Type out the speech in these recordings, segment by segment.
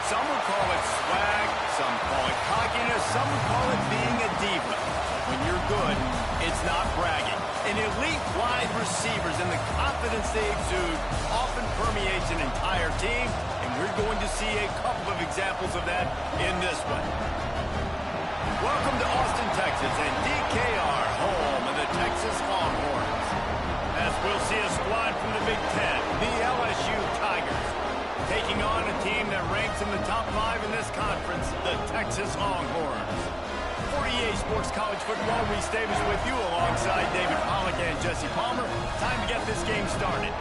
Some would call it swag, some call it cockiness, some would call it being a diva. When you're good, it's not bragging. An elite wide receivers and the confidence they exude often permeates an entire team, and we're going to see a couple of examples of that in this one. Welcome to Austin, Texas, and DKR, home of the Texas Longhorns. As we'll see a squad from the Big Ten, the LSU Tigers, taking on a team that ranks in the top 5 in this conference, the Texas Longhorns. 48 Sports College Football, Reese Davis with you alongside David Pollack and Jesse Palmer. Time to get this game started.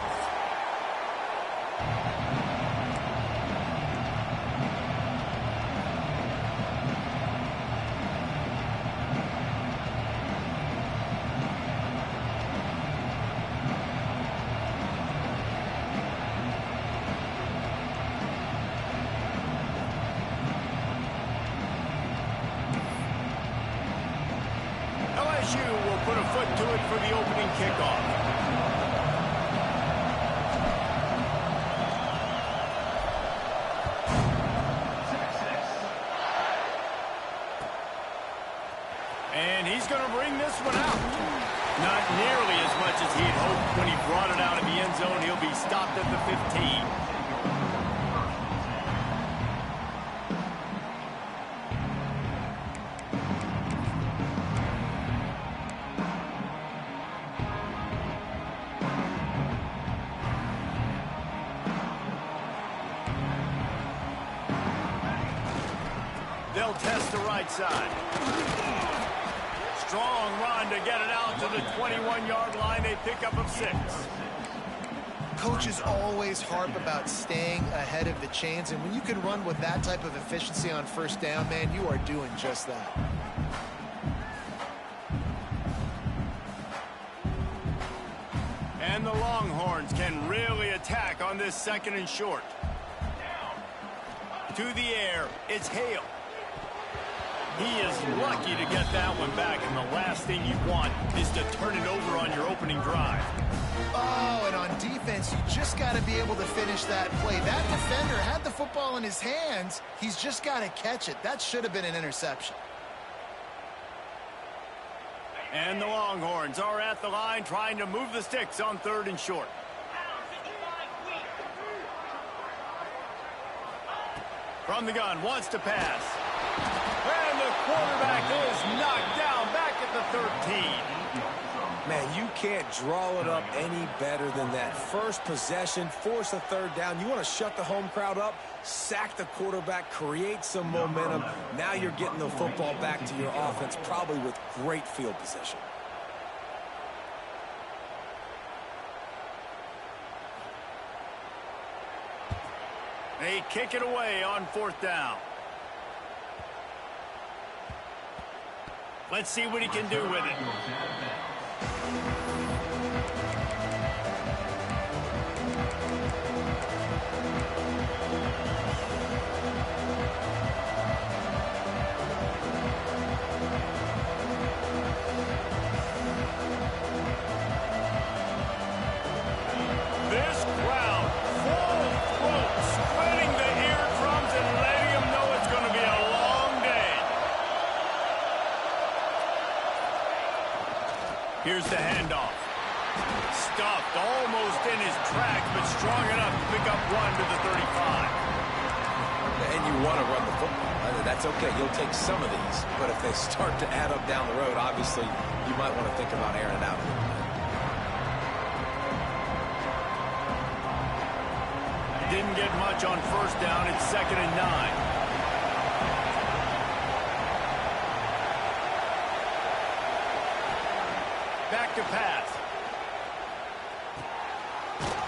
LSU will put a foot to it for the opening kickoff. And he's going to bring this one out. Not nearly as much as he'd hoped when he brought it out of the end zone. He'll be stopped at the 15. They'll test the right side. Strong run to get it out to the 21-yard line. They pick up of 6. Coaches always harp about staying ahead of the chains, and when you can run with that type of efficiency on first down, man, you are doing just that. And the Longhorns can really attack on this 2nd and short. To the air, it's Hale. He is lucky to get that one back, and the last thing you want is to turn it over on your opening drive. Oh, and on defense, you just got to be able to finish that play. That defender had the football in his hands. He's just got to catch it. That should have been an interception. And the Longhorns are at the line trying to move the sticks on 3rd and short. From the gun, wants to pass. And the quarterback is knocked down back at the 13. Man, you can't draw it up any better than that. First possession, force a 3rd down. You want to shut the home crowd up, sack the quarterback, create some momentum. Now you're getting the football back to your offense, probably with great field position. They kick it away on 4th down. Let's see what he can do with it. This crowd, full throat, splitting the eardrums and letting them know it's going to be a long day. Here's the handoff. Stuffed almost in his tracks, but strong enough to pick up 1 to the 35. And you want to run the football. That's okay. You'll take some of these. But if they start to add up down the road, obviously, you might want to think about airing it out. Didn't get much on 1st down. It's 2nd and 9. Back to pass.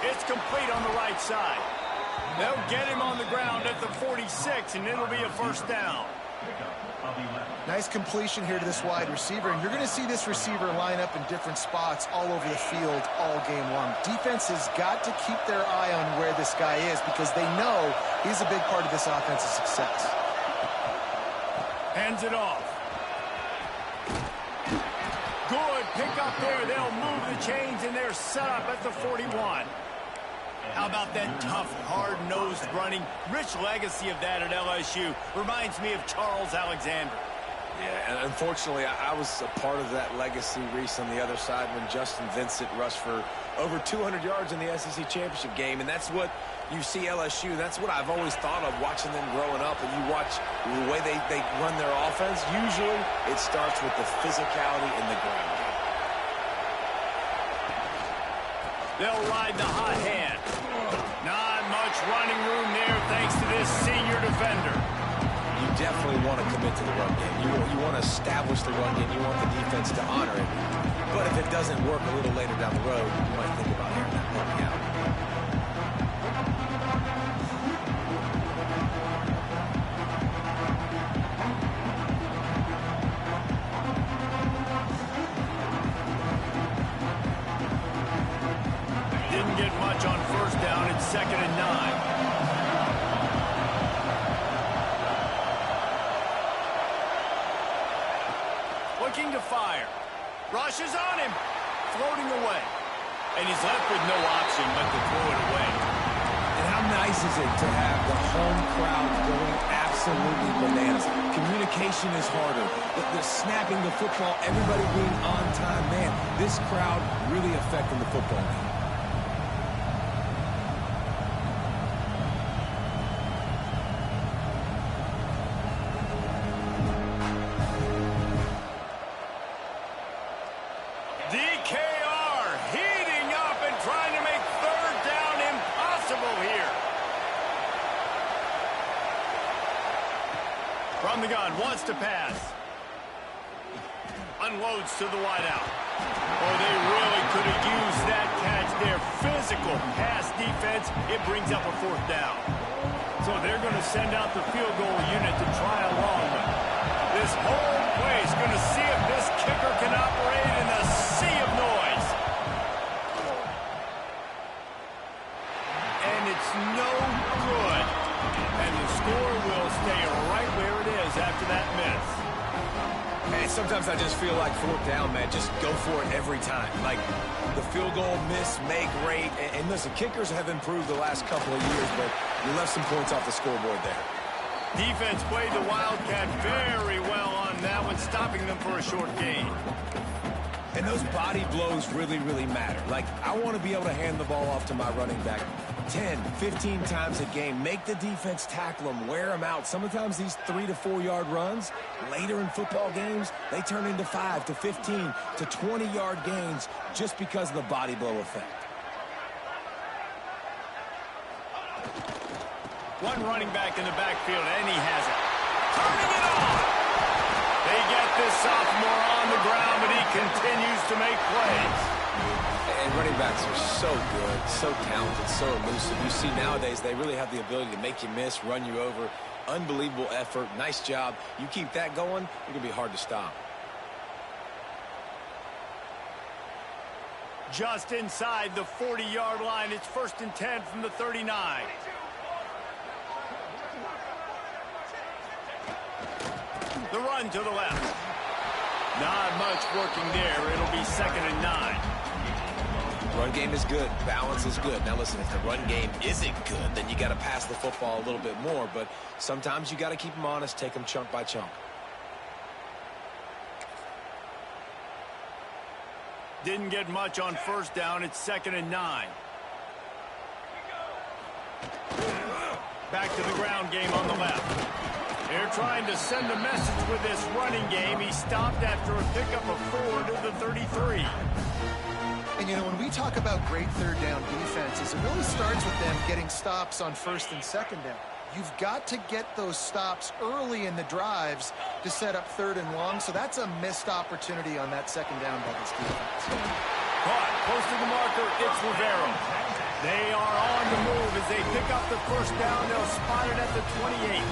It's complete on the right side. They'll get him on the ground at the 46, and it'll be a 1st down. Nice completion here to this wide receiver, and you're going to see this receiver line up in different spots all over the field all game long. Defense has got to keep their eye on where this guy is because they know he's a big part of this offense's success. Hands it off. Good pick up there. They'll move the chains, and they're set up at the 41. How about that tough, hard-nosed running? Rich legacy of that at LSU. Reminds me of Charles Alexander. Yeah, and unfortunately, I was a part of that legacy, Reese, on the other side when Justin Vincent rushed for over 200 yards in the SEC championship game, and that's what you see LSU. That's what I've always thought of watching them growing up, and you watch the way they run their offense. Usually, it starts with the physicality in the ground. They'll ride the hot hand. Not much running room there thanks to this senior defender. You definitely want to commit to the run game. You want to establish the run game. You want the defense to honor it. But if it doesn't work a little later down the road, you might think about airing that puppy out. Didn't get much on first down. It's 2nd and 9. Looking to fire. Rushes on him. Floating away. And he's left with no option but to throw it away. And how nice is it to have the home crowd going absolutely bananas? Communication is harder. The snapping the football, everybody being on time. Man, this crowd really affecting the football game. DKR heating up and trying to make 3rd down impossible here. From the gun, wants to pass. Unloads to the wideout. Oh, they really could have used that catch there. Physical pass defense. It brings up a 4th down. So they're going to send out the field goal unit to try a long one. This whole place going to see if this kicker can operate in the sea of noise. And it's no good. And the score will stay right where it is after that miss. Man, sometimes I just feel like 4th down, man. Just go for it every time. Like the field goal, miss, make, rate. And listen, kickers have improved the last couple of years, but you left some points off the scoreboard there. Defense played the Wildcat very well on that one, stopping them for a short gain. And those body blows really, really matter. Like, I want to be able to hand the ball off to my running back 10, 15 times a game. Make the defense tackle them, wear them out. Sometimes these 3 to 4 yard runs, later in football games, they turn into 5 to 15 to 20 yard gains just because of the body blow effect. One running back in the backfield, and he has it. Turning it on! They get this sophomore on the ground, but he continues to make plays. And running backs are so good, so talented, so elusive. You see nowadays they really have the ability to make you miss, run you over. Unbelievable effort. Nice job. You keep that going, you're going to be hard to stop. Just inside the 40-yard line. It's 1st and 10 from the 39. The run to the left. Not much working there. It'll be 2nd and 9. Run game is good. Balance is good. Now listen, if the run game isn't good, then you got to pass the football a little bit more. But sometimes you got to keep them honest, take them chunk by chunk. Didn't get much on first down. It's 2nd and 9. Back to the ground game on the left. They're trying to send a message with this running game. He stopped after a pickup of 4 to the 33. And, you know, when we talk about great 3rd down defenses, it really starts with them getting stops on 1st and 2nd down. You've got to get those stops early in the drives to set up 3rd and long, so that's a missed opportunity on that 2nd down by this defense. Caught close to the marker, it's Rivero. They are on the move as they pick up the 1st down. They'll spot it at the 28.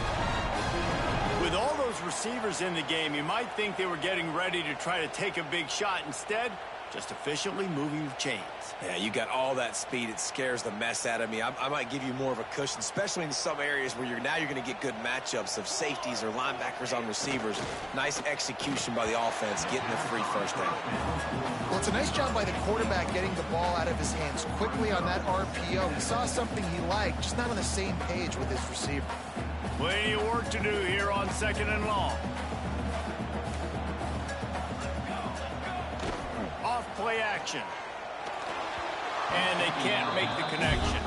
With all those receivers in the game, you might think they were getting ready to try to take a big shot. Instead, Just efficiently moving the chains. Yeah, you got all that speed. It scares the mess out of me. I might give you more of a cushion, especially in some areas where you're going to get good matchups of safeties or linebackers on receivers. Nice execution by the offense, getting the free first down. Well, it's a nice job by the quarterback getting the ball out of his hands quickly on that RPO. He saw something he liked, just not on the same page with his receiver. Plenty of work to do here on 2nd and long. Off play action. And they can't make the connection.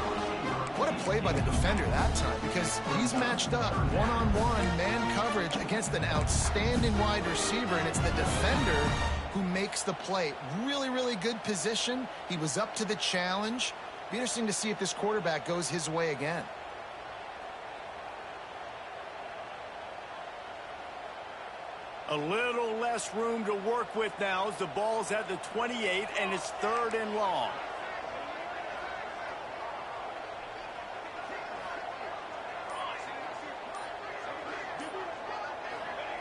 What a play by the defender that time, because he's matched up one-on-one man coverage against an outstanding wide receiver, and it's the defender who makes the play. Really, really good position. He was up to the challenge. Be interesting to see if this quarterback goes his way again. A little less room to work with now as the ball's at the 28 and it's 3rd and long.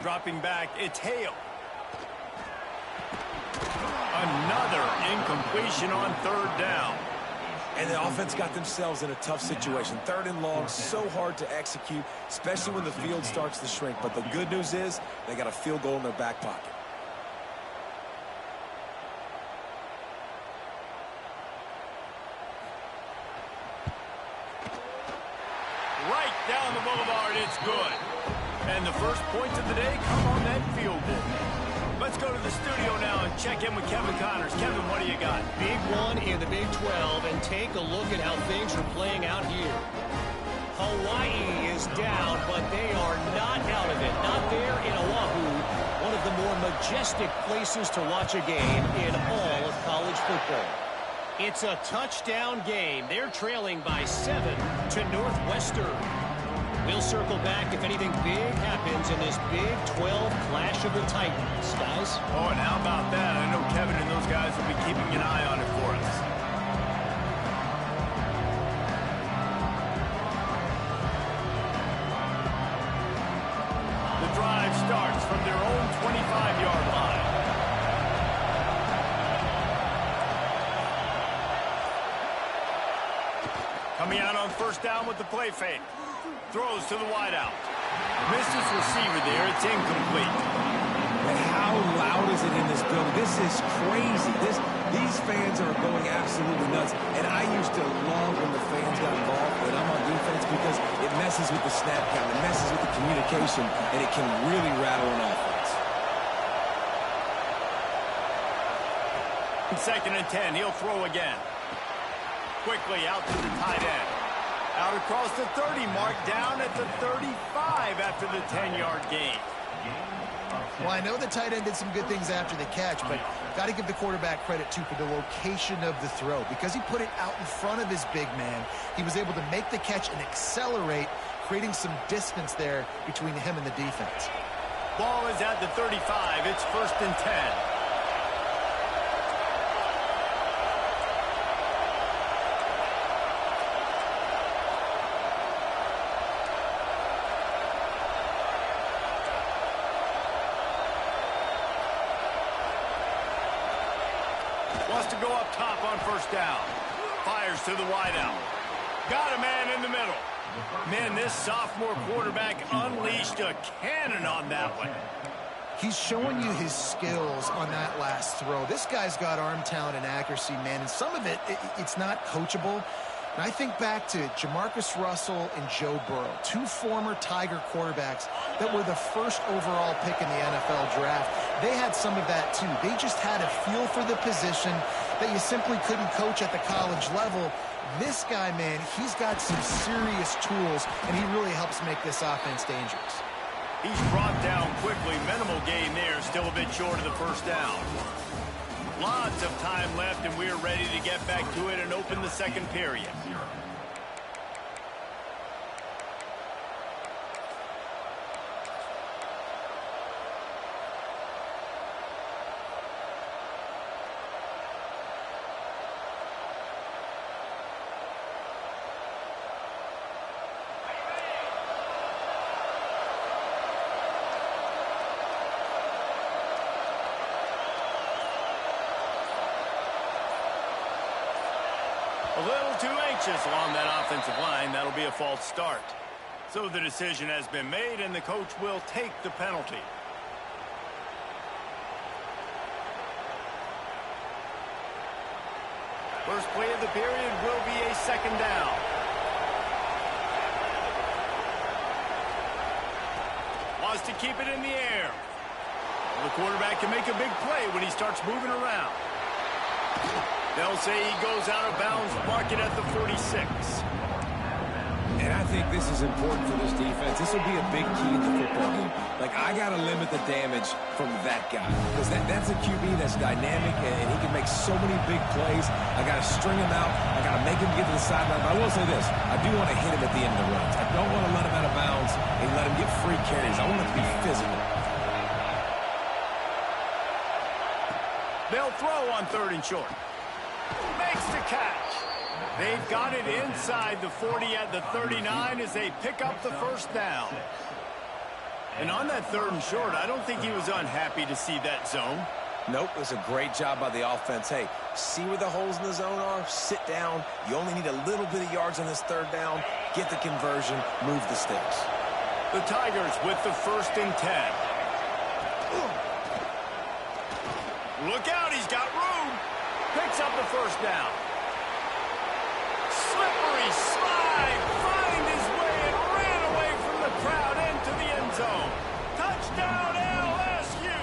Dropping back, it's Hale. Another incompletion on 3rd down. And the offense got themselves in a tough situation. 3rd and long, so hard to execute, especially when the field starts to shrink. But the good news is they got a field goal in their back pocket. Right down the boulevard, it's good. And the first points of the day come on that field goal. Let's go to the studio now and check in with Kevin Connors. Kevin, what do you got? Big one in the Big 12, and take a look at how things are playing out here. Hawaii is down, but they are not out of it. Not there in Oahu, one of the more majestic places to watch a game in all of college football. It's a touchdown game. They're trailing by 7 to Northwestern. We'll circle back if anything big happens in this Big 12 clash of the Titans, guys. Oh, and how about that? I know Kevin and those guys will be keeping an eye on it for us. The drive starts from their own 25-yard line. Coming out on 1st down with the play fake. Throws to the wideout. Misses receiver there. It's incomplete. And how loud is it in this building? This is crazy. These fans are going absolutely nuts. And I used to love when the fans got involved when I'm on defense because it messes with the snap count. It messes with the communication, and it can really rattle an offense. 2nd and 10. He'll throw again. Quickly out to the tight end. Out across the 30 mark, down at the 35 after the 10-yard gain. Well, I know the tight end did some good things after the catch, but got to give the quarterback credit, too, for the location of the throw. Because he put it out in front of his big man, he was able to make the catch and accelerate, creating some distance there between him and the defense. Ball is at the 35. It's 1st and 10. Wants to go up top on 1st down. Fires to the wideout. Got a man in the middle. Man, this sophomore quarterback unleashed a cannon on that one. He's showing you his skills on that last throw. This guy's got arm talent and accuracy, man, and some of it's not coachable. And I think back to Jamarcus Russell and Joe Burrow, 2 former Tiger quarterbacks that were the 1st overall pick in the NFL draft. They had some of that, too. They just had a feel for the position that you simply couldn't coach at the college level. This guy, man, he's got some serious tools, and he really helps make this offense dangerous. He's brought down quickly. Minimal gain there. Still a bit short of the 1st down. Lots of time left, and we're ready to get back to it and open the 2nd period. A little too anxious along that offensive line. That'll be a false start. So the decision has been made, and the coach will take the penalty. First play of the period will be a second down. Wants to keep it in the air. The quarterback can make a big play when he starts moving around. They'll say he goes out of bounds, mark it at the 46. And I think this is important for this defense. This will be a big key in the football game. Like, I got to limit the damage from that guy. Because that's a QB that's dynamic, and he can make so many big plays. I got to string him out. I got to make him get to the sideline. But I will say this. I do want to hit him at the end of the runs. I don't want to let him out of bounds and let him get free carries. I want him to be physical. They'll throw on 3rd and short. Makes the catch. They've got it inside the 40 at the 39 as they pick up the first down. And on that 3rd and short, I don't think he was unhappy to see that zone. Nope, it was a great job by the offense. Hey, see where the holes in the zone are? Sit down. You only need a little bit of yards on this 3rd down. Get the conversion. Move the sticks. The Tigers with the 1st and 10. Look out, he's got room. Picks up the first down. Slippery slide, find his way and ran away from the crowd into the end zone. Touchdown LSU.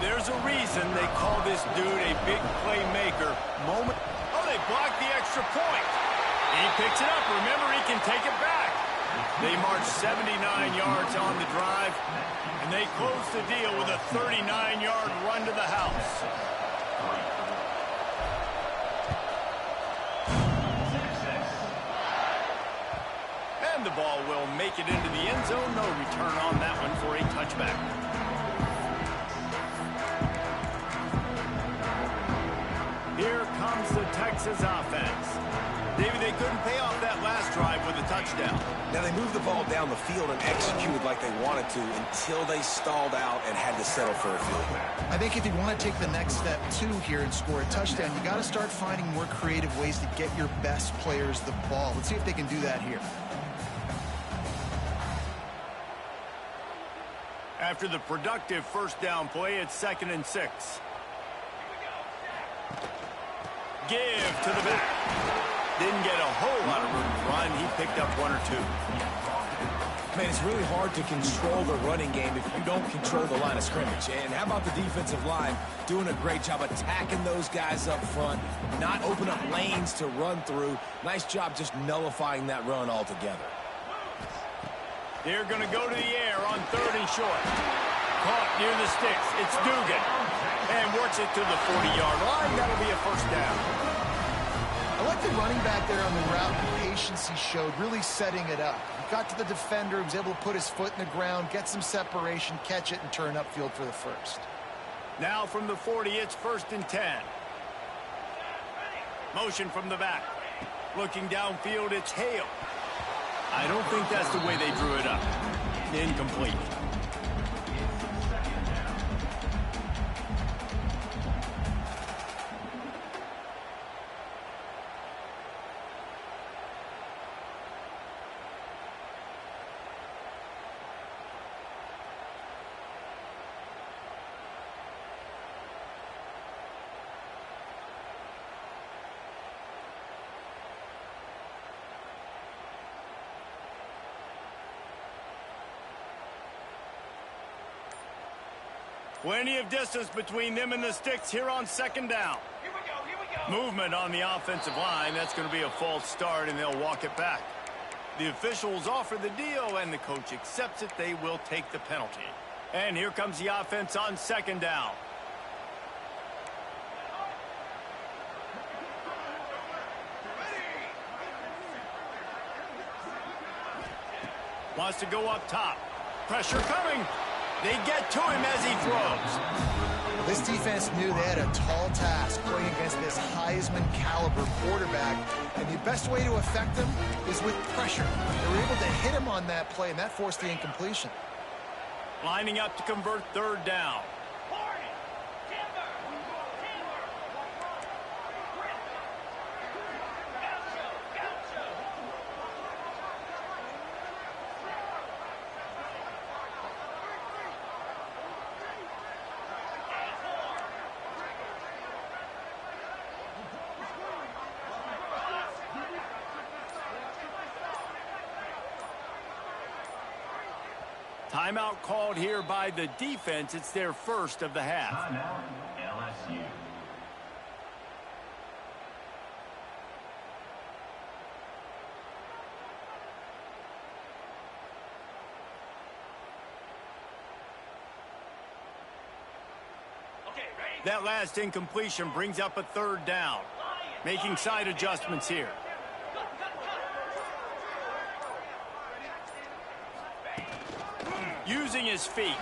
There's a reason they call this dude a big playmaker. Oh, they blocked the extra point. He picks it up. Remember, he can take it back. They march 79 yards on the drive, and they close the deal with a 39-yard run to the house. And the ball will make it into the end zone. No return on that one for a touchback. Here comes the Texas offense. David, they couldn't pay off that last drive with a touchdown. Now, they moved the ball down the field and executed like they wanted to until they stalled out and had to settle for a field goal. I think if you want to take the next step, too, here and score a touchdown, you got to start finding more creative ways to get your best players the ball. Let's see if they can do that here. After the productive first down play, it's 2nd and 6. Give to the back. Didn't get a whole lot of room to run. He picked up 1 or 2. Man, it's really hard to control the running game if you don't control the line of scrimmage. And how about the defensive line doing a great job attacking those guys up front, not open up lanes to run through. Nice job just nullifying that run altogether. They're going to go to the air on 3rd and short. Caught near the sticks. It's Dugan. And works it to the 40-yard line. That'll be a first down. I like the running back there on the route and the patience he showed, really setting it up. He got to the defender, he was able to put his foot in the ground, get some separation, catch it, and turn upfield for the first. Now from the 40, it's 1st and 10. Motion from the back. Looking downfield, it's Hale. I don't think that's the way they drew it up. Incomplete. Plenty of distance between them and the sticks here on 2nd down. Here we go. Movement on the offensive line. That's going to be a false start, and they'll walk it back. The officials offer the deal, and the coach accepts it. They will take the penalty. And here comes the offense on 2nd down. Wants to go up top. Pressure coming. They get to him as he throws. This defense knew they had a tall task playing against this Heisman caliber quarterback, and the best way to affect him is with pressure. They were able to hit him on that play, and that forced the incompletion. Lining up to convert 3rd down. Timeout called here by the defense. It's their first of the half. LSU. That last incompletion brings up a third down. Making side adjustments here. Using his feet.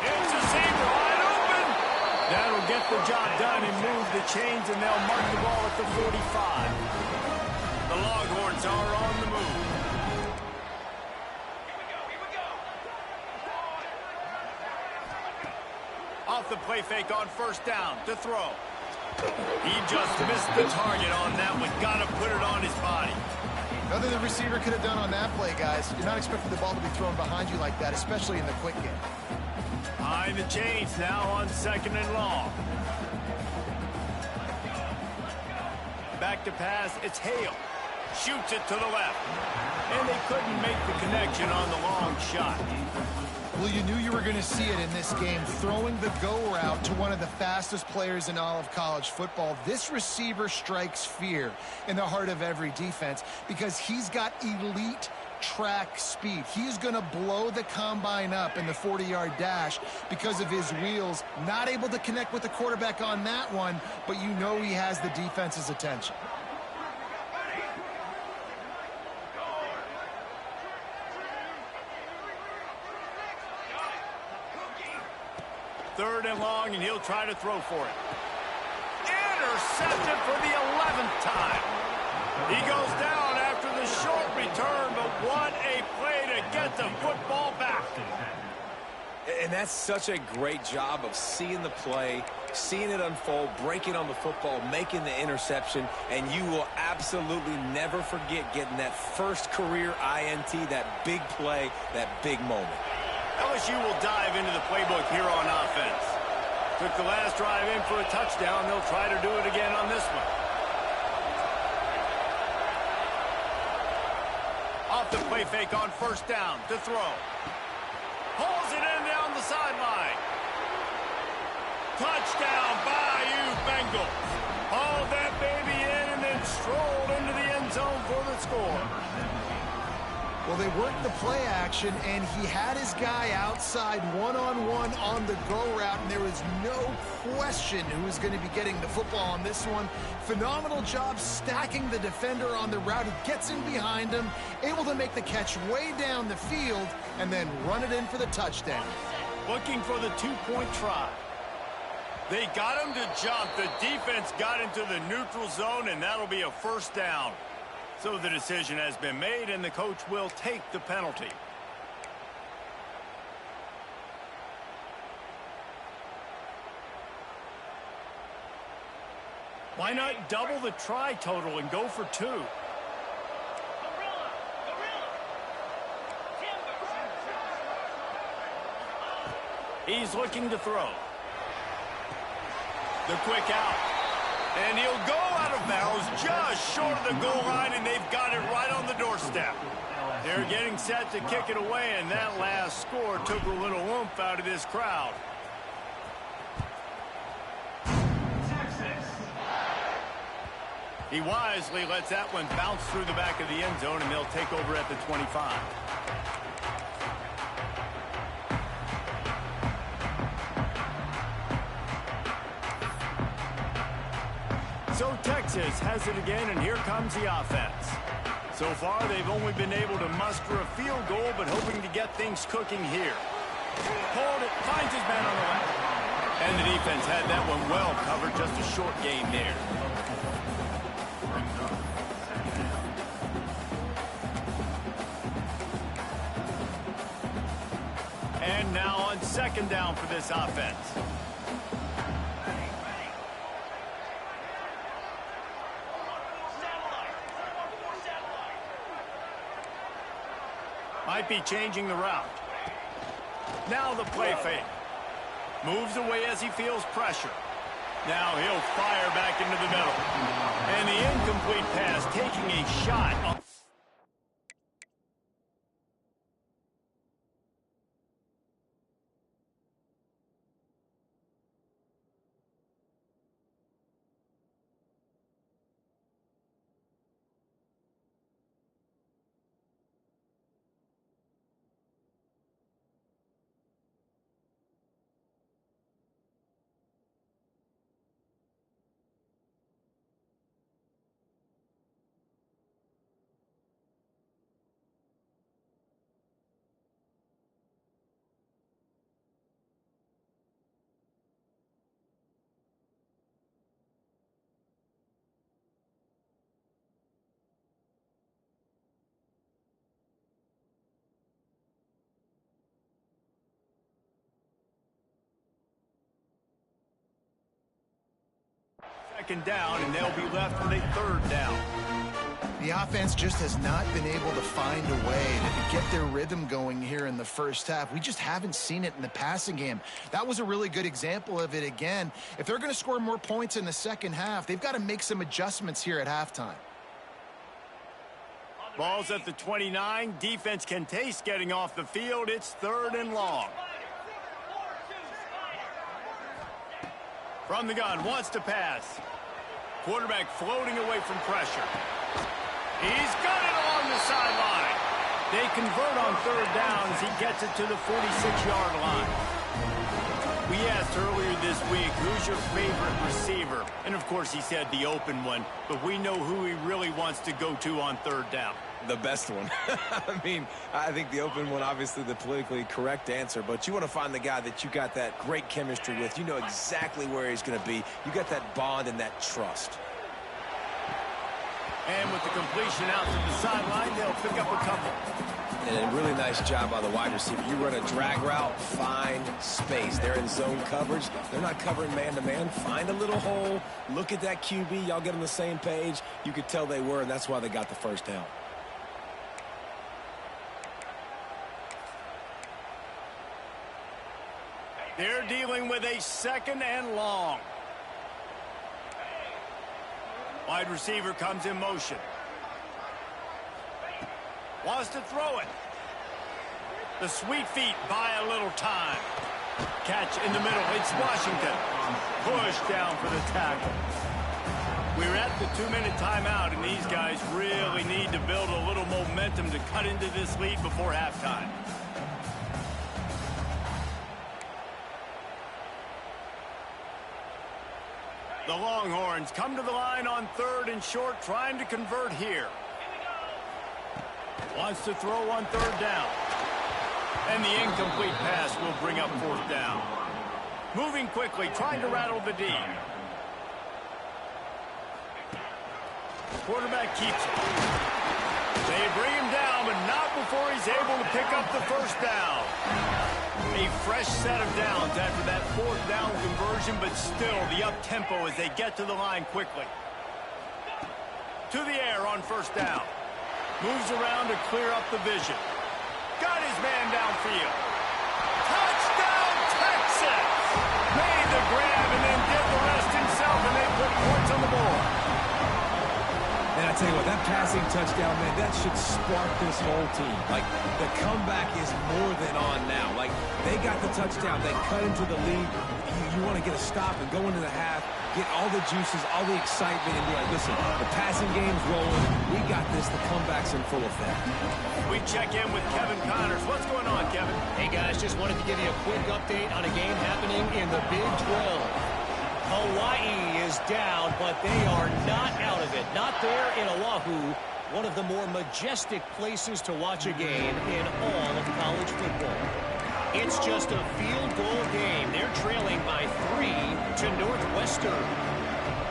It's a saber wide open. That'll get the job done and move the chains, and they'll mark the ball at the 45. The Longhorns are on the move. Off the play fake on first down to throw. He just missed the target on that one. Got to put it on his body. Nothing the receiver could have done on that play, guys. You're not expecting the ball to be thrown behind you like that, especially in the quick game. Behind the chains now on second and long. Back to pass. It's Hale. Shoots it to the left. And they couldn't make the connection on the long shot. Well, you knew you were going to see it in this game, throwing the go route to one of the fastest players in all of college football. This receiver strikes fear in the heart of every defense because he's got elite track speed. He's going to blow the combine up in the 40-yard dash because of his wheels. Not able to connect with the quarterback on that one, but you know he has the defense's attention. Third and long, and he'll try to throw for it. Intercepted for the 11th time. He goes down after the short return, but what a play to get the football back. And that's such a great job of seeing the play, seeing it unfold, breaking on the football, making the interception, and you will absolutely never forget getting that first career INT, that big play, that big moment. LSU will dive into the playbook here on offense. Took the last drive in for a touchdown. They'll try to do it again on this one. Off the play fake on first down to throw. Pulls it in down the sideline. Touchdown, Bayou Bengals. Hauled that baby in and then strolled into the end zone for the score. Well, they worked the play action, and he had his guy outside one-on-one on the go route, and there was no question who was going to be getting the football on this one. Phenomenal job stacking the defender on the route. He gets in behind him, able to make the catch way down the field, and then run it in for the touchdown. Looking for the two-point try. They got him to jump. The defense got into the neutral zone, and that'll be a first down. So the decision has been made, and the coach will take the penalty. Why not double the try total and go for two? He's looking to throw. The quick out. And he'll go out of bounds just short of the goal line, and they've got it right on the doorstep. They're getting set to kick it away, and that last score took a little oomph out of this crowd. He wisely lets that one bounce through the back of the end zone, and they'll take over at the 25. So Texas has it again, and here comes the offense. So far, they've only been able to muster a field goal, but hoping to get things cooking here. Hold it, finds his man on the left. And the defense had that one well covered, just a short gain there. And now on second down for this offense. Might be changing the route. Now the play fake. Moves away as he feels pressure. Now he'll fire back into the middle. And the incomplete pass taking a shot. second down, and they'll be left with a third down. The offense just has not been able to find a way to get their rhythm going here in the first half. We just haven't seen it in the passing game. That was a really good example of it again. If they're going to score more points in the second half, they've got to make some adjustments here at halftime. Ball's at the 29. Defense can taste getting off the field. It's 3rd and long. From the gun, wants to pass. Quarterback floating away from pressure. He's got it along the sideline. They convert on 3rd down as he gets it to the 46-yard line. We asked earlier this week, who's your favorite receiver? And, of course, he said the open one, but we know who he really wants to go to on 3rd down. The best one. I mean, I think the open one, obviously the politically correct answer, but you want to find the guy that you got that great chemistry with. You know exactly where he's going to be. You got that bond and that trust. And with the completion out to the sideline, they'll pick up a couple. And a really nice job by the wide receiver. You run a drag route, find space. They're in zone coverage. They're not covering man-to-man. Find a little hole. Look at that QB. Y'all get on the same page. You could tell they were, and that's why they got the first down. They're dealing with a 2nd and long. Wide receiver comes in motion. Wants to throw it. The sweet feet buy a little time. Catch in the middle. It's Washington. Push down for the tackle. We're at the 2-minute timeout, and these guys really need to build a little momentum to cut into this lead before halftime. The Longhorns come to the line on 3rd and short, trying to convert here. Wants to throw on 3rd down. And the incomplete pass will bring up 4th down. Moving quickly, trying to rattle the D. Quarterback keeps it. They bring him down, but not before he's able to pick up the first down. A fresh set of downs after that 4th down conversion, but still the up-tempo as they get to the line quickly. To the air on 1st down. Moves around to clear up the vision. Got his man downfield. Touchdown, Texas! Made the grab and then did the rest himself, and they put points on the board. And I tell you what, that passing touchdown, man, that should spark this whole team. Like, the comeback is more than on now. Like, they got the touchdown. They cut into the lead. You want to get a stop and go into the half, get all the juices, all the excitement, and be like, listen, the passing game's rolling. We got this. The comeback's in full effect. We check in with Kevin Connors. What's going on, Kevin? Hey, guys, just wanted to give you a quick update on a game happening in the Big 12. Hawaii is down, but they are not out of it. Not there in Oahu, one of the more majestic places to watch a game in all of college football. It's just a field goal game. They're trailing by 3 to Northwestern.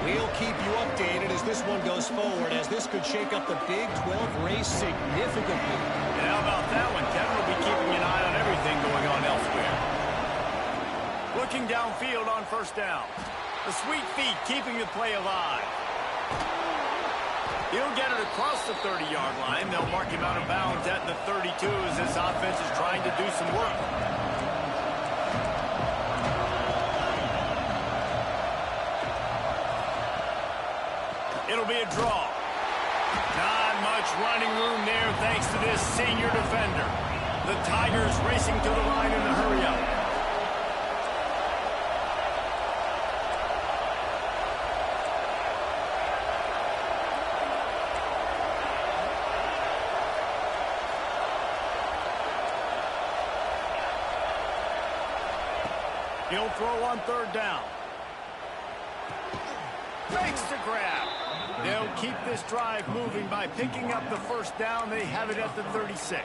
We'll keep you updated as this one goes forward, as this could shake up the Big 12 race significantly. And how about that one? Kevin will be keeping an eye on everything going on elsewhere. Looking downfield on 1st down. The sweet feet keeping the play alive. He'll get it across the 30-yard line. They'll mark him out of bounds at the 32 as this offense is trying to do some work. It'll be a draw. Not much running room there thanks to this senior defender. The Tigers racing to the line in the hurry-up. He'll throw on 3rd down. Makes the grab. They'll keep this drive moving by picking up the 1st down. They have it at the 36.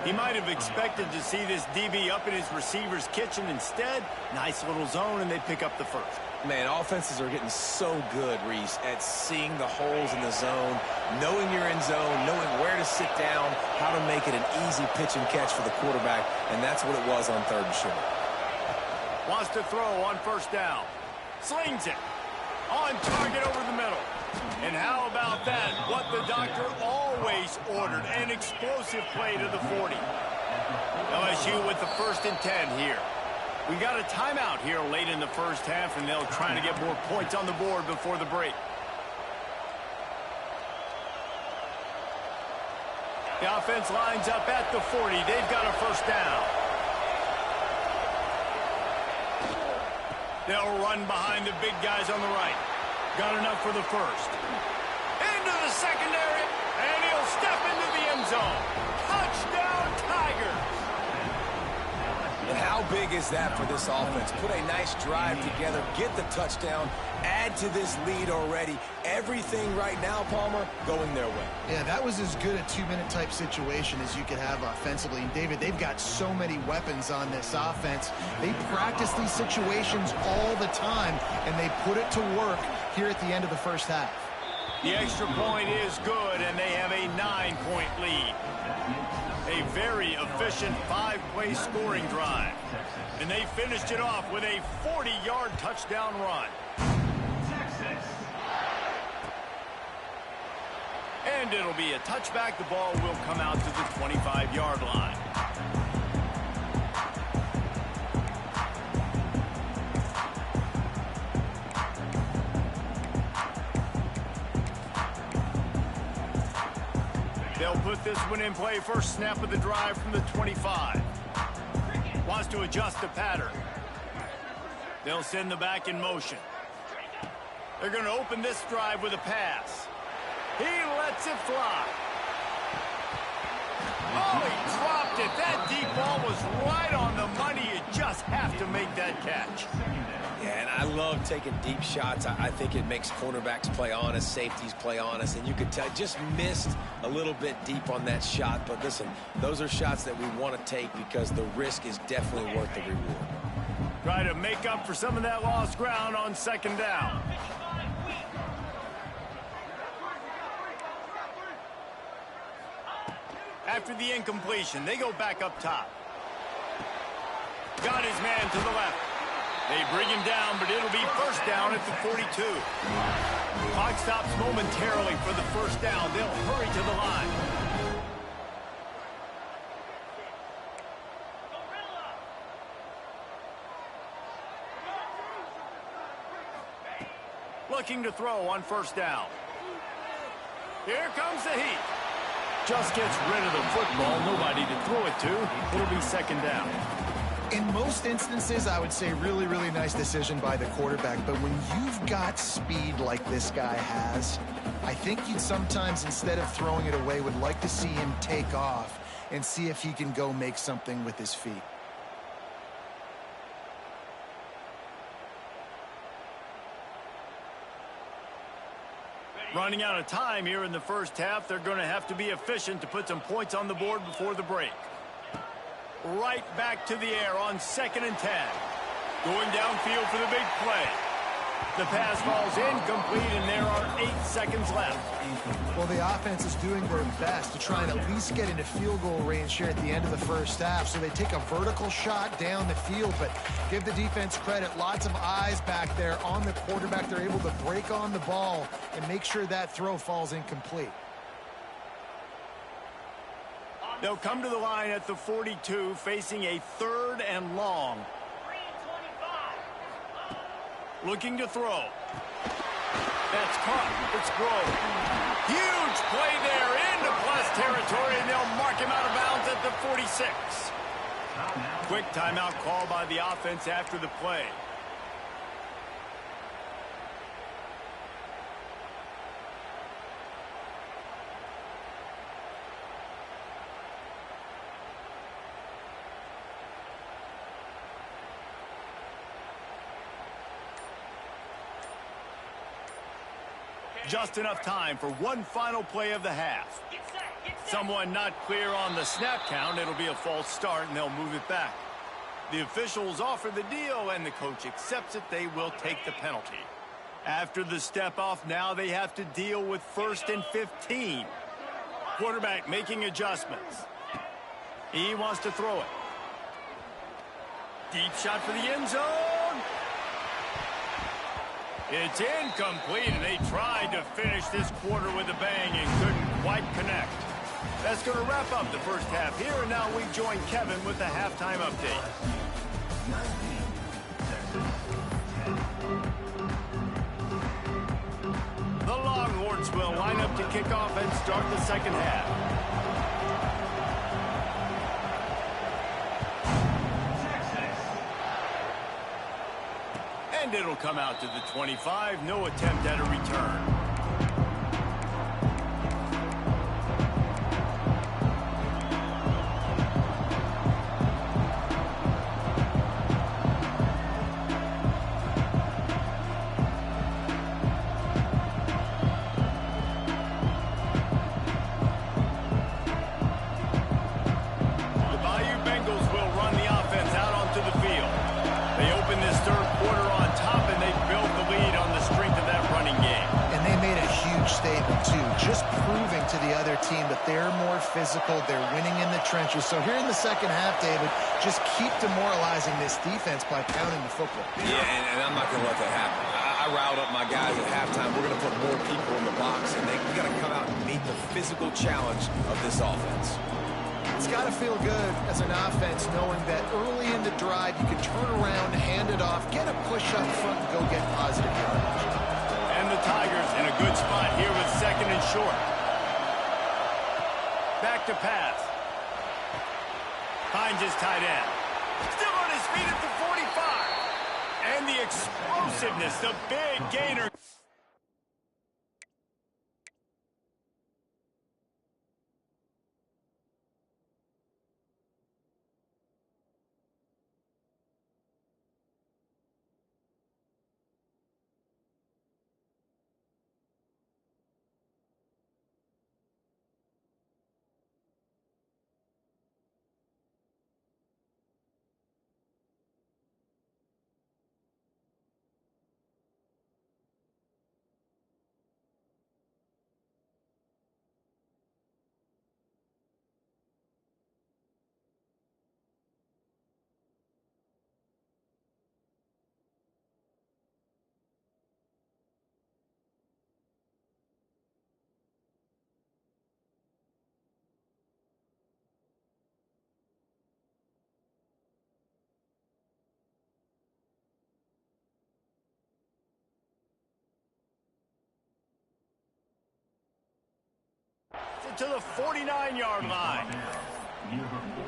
He might have expected to see this DB up in his receiver's kitchen. Instead, nice little zone, and they pick up the 1st. Man, offenses are getting so good, Reese, at seeing the holes in the zone, knowing you're in zone, knowing where to sit down, how to make it an easy pitch and catch for the quarterback, and that's what it was on 3rd and short. Wants to throw on 1st down. Slings it. On target over the middle. And how about that? What the doctor always ordered, an explosive play to the 40. LSU with the 1st and 10 here. We got a timeout here late in the first half, and they'll try to get more points on the board before the break. The offense lines up at the 40. They've got a 1st down. They'll run behind the big guys on the right. Got enough for the 1st. Into the secondary, and he'll step into the end zone. Touchdown, Tigers! And how big is that for this offense? Put a nice drive together, get the touchdown, add to this lead already. Everything right now, Palmer, going their way. Yeah, that was as good a 2-minute type situation as you could have offensively. And David, they've got so many weapons on this offense. They practice these situations all the time, and they put it to work here at the end of the first half. The extra point is good, and they have a 9-point lead. A very efficient 5-play scoring drive. And they finished it off with a 40-yard touchdown run. And it'll be a touchback. The ball will come out to the 25-yard line. They'll put this one in play. First snap of the drive from the 25. Wants to adjust the pattern. They'll send the back in motion. They're going to open this drive with a pass. He lets it fly. Oh, he dropped it. That deep ball was right on the money. You just have to make that catch. Yeah, and I love taking deep shots. I think it makes cornerbacks play honest, safeties play honest, and you could tell just missed a little bit deep on that shot. But listen, those are shots that we want to take because the risk is definitely worth the reward. Try to make up for some of that lost ground on 2nd down. After the incompletion, they go back up top. Got his man to the left. They bring him down, but it'll be 1st down at the 42. Clock stops momentarily for the 1st down. They'll hurry to the line. Looking to throw on 1st down. Here comes the heat. Just gets rid of the football. Nobody to throw it to. It'll be 2nd down. In most instances, I would say really, really nice decision by the quarterback. But when you've got speed like this guy has, I think you'd sometimes, instead of throwing it away, would like to see him take off and see if he can go make something with his feet. Running out of time here in the first half. They're going to have to be efficient to put some points on the board before the break. Right back to the air on 2nd and 10. Going downfield for the big play. The pass falls incomplete, and there are 8 seconds left. Well, the offense is doing their best to try and at least get into field goal range here at the end of the first half. So they take a vertical shot down the field, but give the defense credit. Lots of eyes back there on the quarterback. They're able to break on the ball and make sure that throw falls incomplete. They'll come to the line at the 42, facing a 3rd and long. Looking to throw. That's caught. It's Grove. Huge play there into plus territory, and they'll mark him out of bounds at the 46. Quick timeout call by the offense after the play. Just enough time for one final play of the half. Someone not clear on the snap count. It'll be a false start, and they'll move it back. The officials offer the deal, and the coach accepts it. They will take the penalty. After the step-off, now they have to deal with 1st and 15. Quarterback making adjustments. He wants to throw it. Deep shot for the end zone. It's incomplete, and they tried to finish this quarter with a bang and couldn't quite connect. That's going to wrap up the first half here, and now we join Kevin with the halftime update. The Longhorns will line up to kick off and start the second half. And it'll come out to the 25. No attempt at a return. Physical, they're winning in the trenches. So here in the second half, David, just keep demoralizing this defense by pounding the football. Yeah, and I'm not going to let that happen. I riled up my guys at halftime. We're going to put more people in the box, and we got to come out and meet the physical challenge of this offense. It's got to feel good as an offense knowing that early in the drive you can turn around, hand it off, get a push up front, and go get positive yardage. And the Tigers in a good spot here with second and short. Back to pass. Finds his tight end. Still on his feet at the 45. And the explosiveness, the big gainer. To the 49-yard line.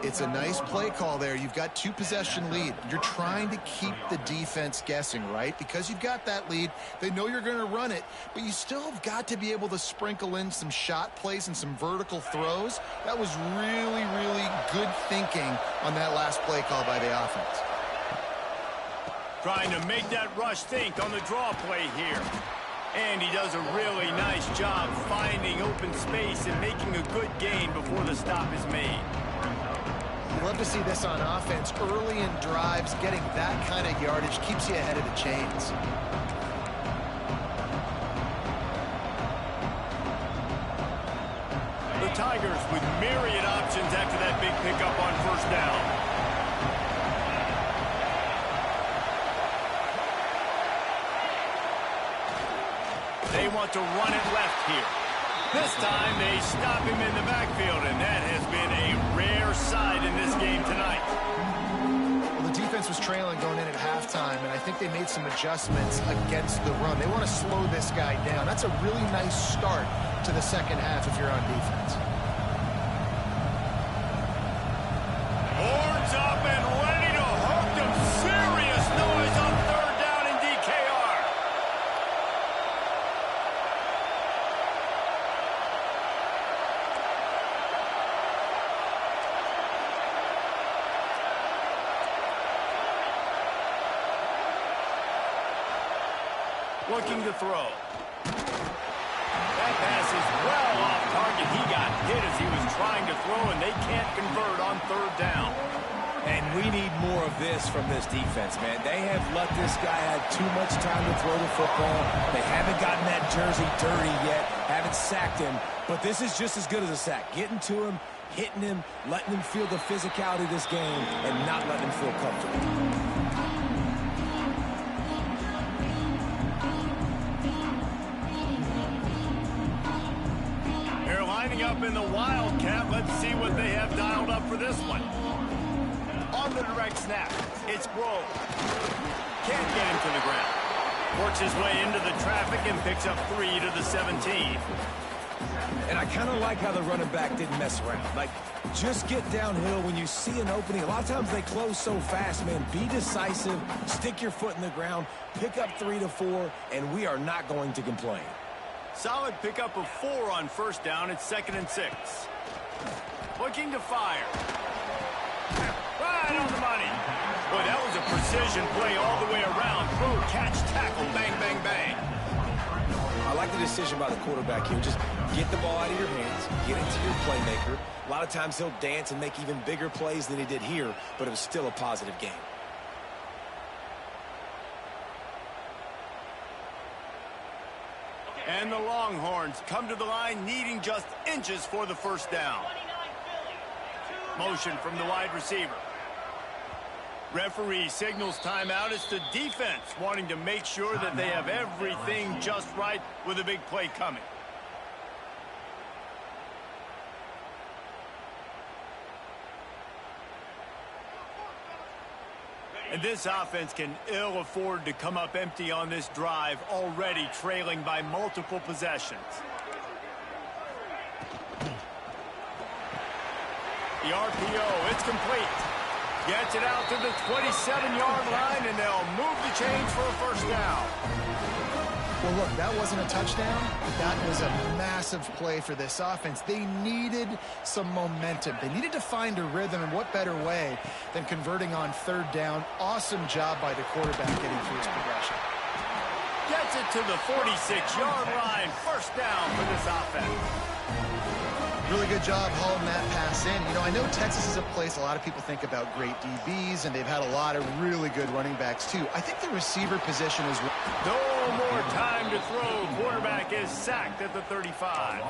It's a nice play call there. You've got two-possession lead. You're trying to keep the defense guessing, right? Because you've got that lead, they know you're going to run it, but you still have got to be able to sprinkle in some shot plays and some vertical throws. That was really, really good thinking on that last play call by the offense. Trying to make that rush think on the draw play here. And he does a really nice job finding open space and making a good gain before the stop is made. You love to see this on offense. Early in drives, getting that kind of yardage keeps you ahead of the chains. The Tigers with myriad options after that big pickup on first down. They want to run it left here. This time they stop him in the backfield, and that has been a rare sight in this game tonight. Well, the defense was trailing going in at halftime, and I think they made some adjustments against the run. They want to slow this guy down. That's a really nice start to the second half if you're on defense. Horns up and ready to hook them. Serious noise on third down in DKR. Looking to throw. That pass is well off target. He got hit as he was trying to throw, and they can't convert on third down. And we need more of this from this defense, man. They have let this guy have too much time to throw the football. They haven't gotten that jersey dirty yet, haven't sacked him. But this is just as good as a sack. Getting to him, hitting him, letting him feel the physicality of this game, and not letting him feel comfortable. up in the Wildcat. Let's see what they have dialed up for this one. On the direct snap, it's Grove. Can't get him to the ground. Works his way into the traffic and picks up 3 to the 17. And I kind of like how the running back didn't mess around. Like, just get downhill when you see an opening. A lot of times they close so fast, man. Be decisive, stick your foot in the ground, pick up 3 to 4, and we are not going to complain. Solid pickup of 4 on first down. It's 2nd and 6. Looking to fire. Right on the money. Boy, that was a precision play all the way around. Throw, catch, tackle, bang, bang, bang. I like the decision by the quarterback here. Just get the ball out of your hands, get it to your playmaker. A lot of times he'll dance and make even bigger plays than he did here, but it was still a positive game. And the Longhorns come to the line needing just inches for the first down. Motion from the wide receiver. Referee signals timeout. It's the defense wanting to make sure that they have everything just right with a big play coming. And this offense can ill afford to come up empty on this drive, already trailing by multiple possessions. The RPO, it's complete. Gets it out to the 27-yard line, and they'll move the chains for a first down. Well, look, that wasn't a touchdown. That was a massive play for this offense. They needed some momentum. They needed to find a rhythm, and what better way than converting on 3rd down. Awesome job by the quarterback getting through his progression. Gets it to the 46-yard line. First down for this offense. Really good job hauling that pass in. You know, I know Texas is a place a lot of people think about great DBs, and they've had a lot of really good running backs, too. I think the receiver position is... No more time to throw. Quarterback is sacked at the 35.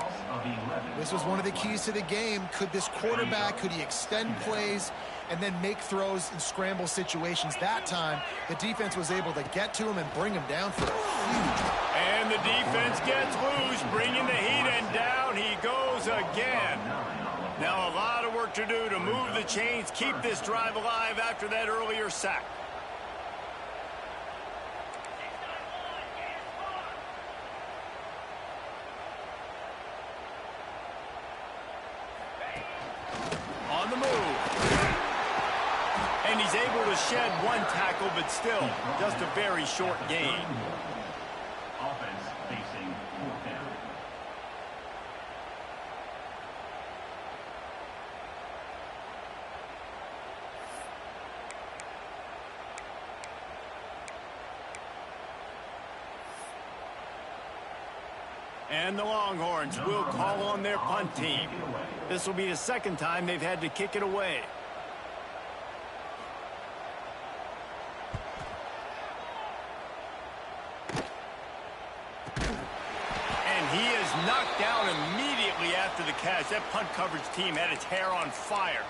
This was one of the keys to the game. Could this quarterback, could he extend plays and then make throws in scramble situations? That time, the defense was able to get to him and bring him down for a huge... And the defense gets loose, bringing the heat, and down he goes again. Now a lot of work to do to move the chains, keep this drive alive after that earlier sack. On the move. And he's able to shed 1 tackle, but still just a very short gain. Offense facing 4th down. And the Longhorns will call on their punt team. This will be the 2nd time they've had to kick it away. And he is knocked down immediately after the catch. That punt coverage team had its hair on fire.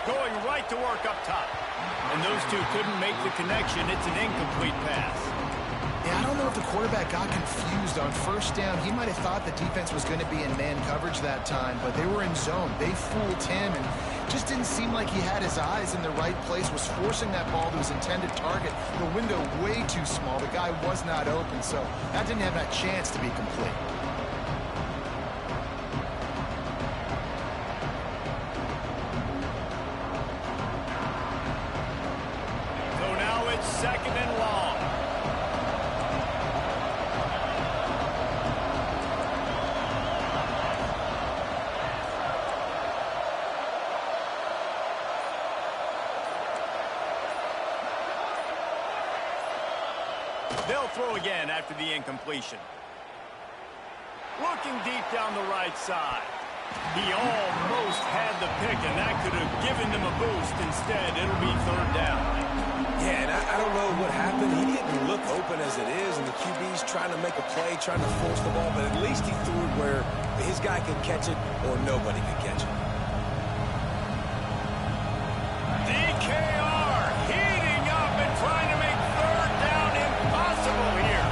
Going right to work up top. And those two couldn't make the connection. It's an incomplete pass. Yeah, I don't know if the quarterback got confused on first down. He might have thought the defense was going to be in man coverage that time, but they were in zone. They fooled him, and just didn't seem like he had his eyes in the right place, was forcing that ball to his intended target. The window way too small. The guy was not open, so that didn't have that chance to be complete. So now it's 2nd and long. They'll throw again after the incompletion. Looking deep down the right side. He almost had the pick, and that could have given them a boost. Instead, it'll be third down. Yeah, and I don't know what happened. He didn't look open as it is, and the QB's trying to make a play, trying to force the ball, but at least he threw it where his guy could catch it or nobody could catch it. DKR heating up and trying to make third down impossible here.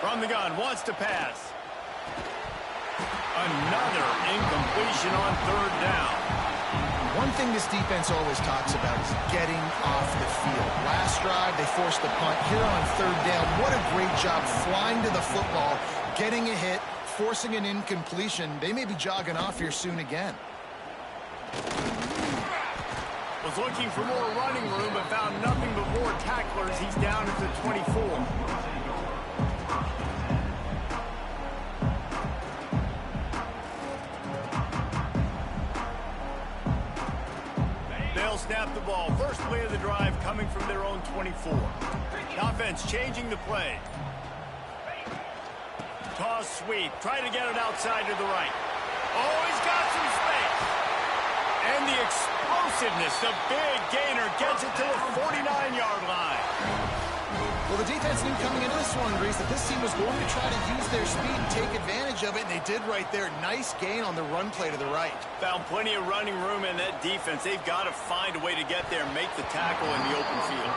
From the gun, wants to pass. Another incompletion on third down. One thing this defense always talks about is getting off the field. Last drive, they forced the punt. Here on third down, what a great job flying to the football, getting a hit, forcing an incompletion. They may be jogging off here soon again. Was looking for more running room, but found nothing but more tacklers. He's down at the 24. They'll snap the ball. First play of the drive coming from their own 24. The offense changing the play. Toss sweep. Try to get it outside to the right. Oh, he's got some space. And the explosiveness, the big gainer, gets it to the 49-yard line. Well, the defense knew coming into this one, Reese, that this team was going to try to use their speed and take advantage of it, and they did right there. Nice gain on the run play to the right. Found plenty of running room in that defense. They've got to find a way to get there and make the tackle in the open field.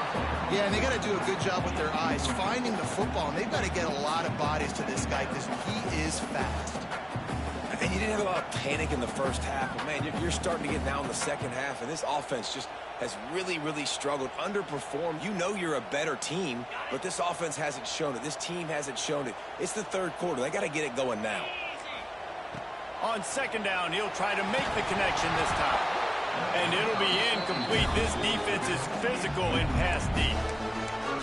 Yeah, and they got to do a good job with their eyes, finding the football, and they've got to get a lot of bodies to this guy because he is fast. And you didn't have a lot of panic in the first half, but, man, you're starting to get now in the second half, and this offense just has really, really struggled, underperformed. You know you're a better team, but this offense hasn't shown it. This team hasn't shown it. It's the third quarter. They got to get it going now. On second down, he'll try to make the connection this time. And it'll be incomplete. This defense is physical and pass deep.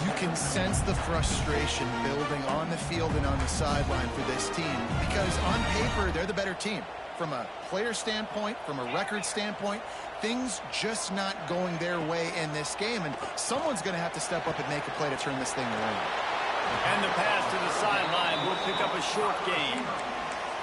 You can sense the frustration building on the field and on the sideline for this team because on paper, they're the better team. From a player standpoint, from a record standpoint, things just not going their way in this game, and someone's going to have to step up and make a play to turn this thing around. And the pass to the sideline will pick up a short gain.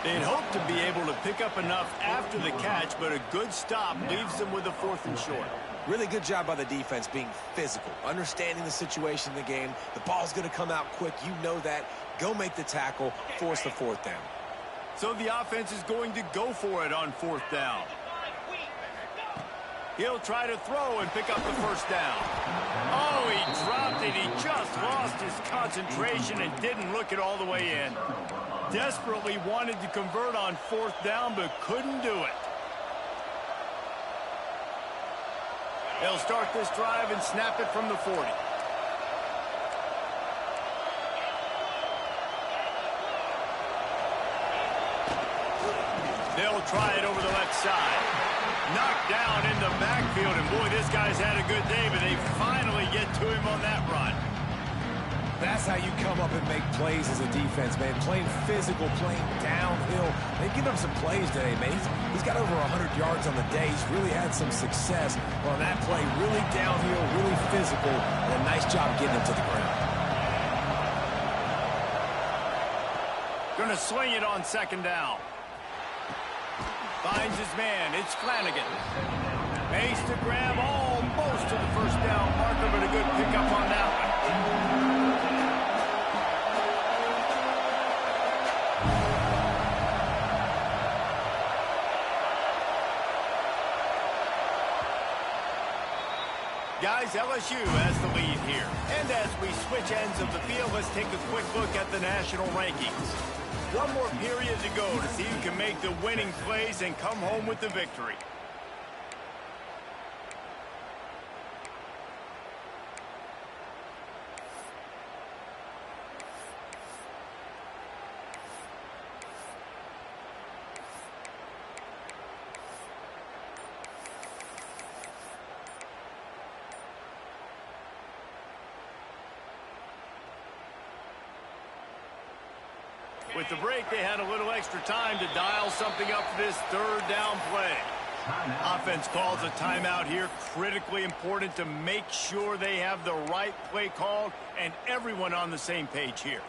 They'd hope to be able to pick up enough after the catch, but a good stop leaves them with a 4th and short. Really good job by the defense being physical, understanding the situation in the game. The ball's going to come out quick. You know that. Go make the tackle, force the 4th down. So the offense is going to go for it on 4th down. He'll try to throw and pick up the first down. Oh, he dropped it. He just lost his concentration and didn't look it all the way in. Desperately wanted to convert on 4th down, but couldn't do it. They'll start this drive and snap it from the 40. They'll try it over the left side. Knocked down in the backfield, and boy, this guy's had a good day, but they finally get to him on that run. That's how you come up and make plays as a defense, man. Playing physical, playing downhill. They've given him some plays today, man. He's got over 100 yards on the day. He's really had some success on that play. Really downhill, really physical, and a nice job getting him to the ground. Going to swing it on second down. Finds his man. It's Flanagan. Makes the grab almost to the first down marker, but a good pickup on that one. Guys, LSU has the lead here. And as we switch ends of the field, let's take a quick look at the national rankings. One more period to go to see who can make the winning plays and come home with the victory. With the break, they had a little extra time to dial something up for this third down play. Offense calls a timeout here. Critically important to make sure they have the right play called and everyone on the same page here.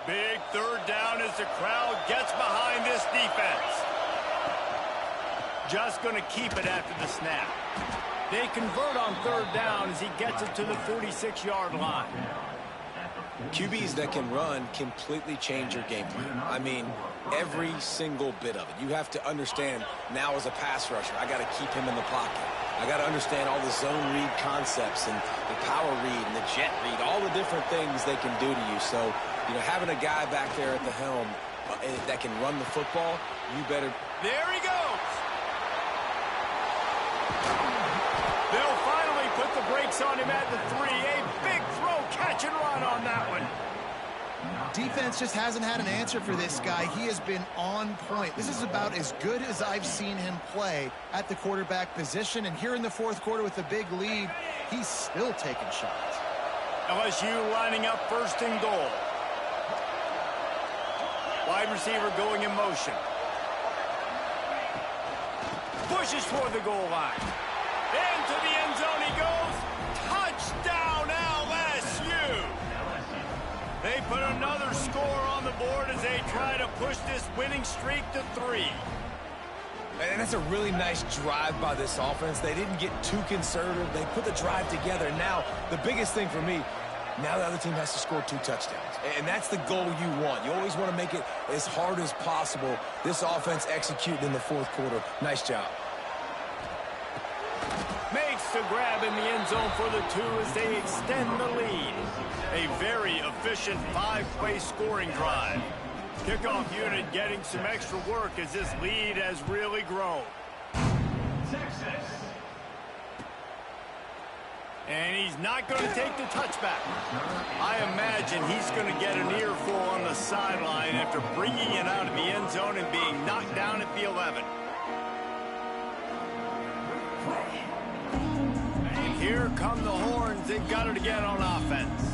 Big third down as the crowd gets behind this defense. Just going to keep it after the snap. They convert on third down as he gets it to the 46-yard line. QBs that can run completely change your game plan. I mean, every single bit of it. You have to understand now as a pass rusher, I got to keep him in the pocket. I got to understand all the zone read concepts and the power read and the jet read, all the different things they can do to you. So, you know, having a guy back there at the helm that can run the football, you better. There he goes. They'll finally put the brakes on him at the 3. A big throw, catch and run on that one. Defense just hasn't had an answer for this guy. He has been on point. This is about as good as I've seen him play at the quarterback position. And here in the fourth quarter with a big lead, he's still taking shots. LSU lining up first and goal. Wide receiver going in motion. Pushes toward the goal line. Into the end zone he goes. Touchdown LSU. They put another score on the board as they try to push this winning streak to 3. And that's a really nice drive by this offense. They didn't get too conservative. They put the drive together. Now, the biggest thing for me, now the other team has to score 2 touchdowns. And that's the goal you want. You always want to make it as hard as possible. This offense executing in the fourth quarter. Nice job. Makes the grab in the end zone for the 2 as they extend the lead. A very efficient 5-play scoring drive. Kickoff unit getting some extra work as this lead has really grown. And he's not going to take the touchback. I imagine he's going to get an earful on the sideline after bringing it out of the end zone and being knocked down at the 11. And here come the horns. They've got it again on offense.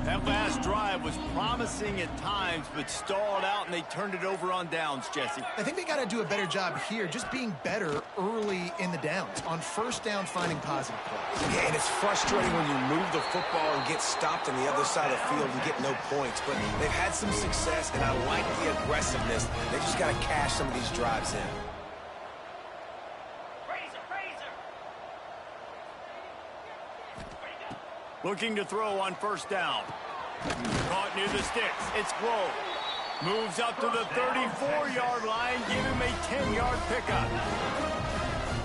That last drive was promising at times, but stalled out, and they turned it over on downs, Jesse. I think they got to do a better job here, just being better early in the downs. On first down, finding positive plays. Yeah, and it's frustrating when you move the football and get stopped on the other side of the field and get no points. But they've had some success, and I like the aggressiveness. They just got to cash some of these drives in. Looking to throw on first down. Caught near the sticks. It's Grove. Moves up to the 34-yard line. Give him a 10-yard pickup.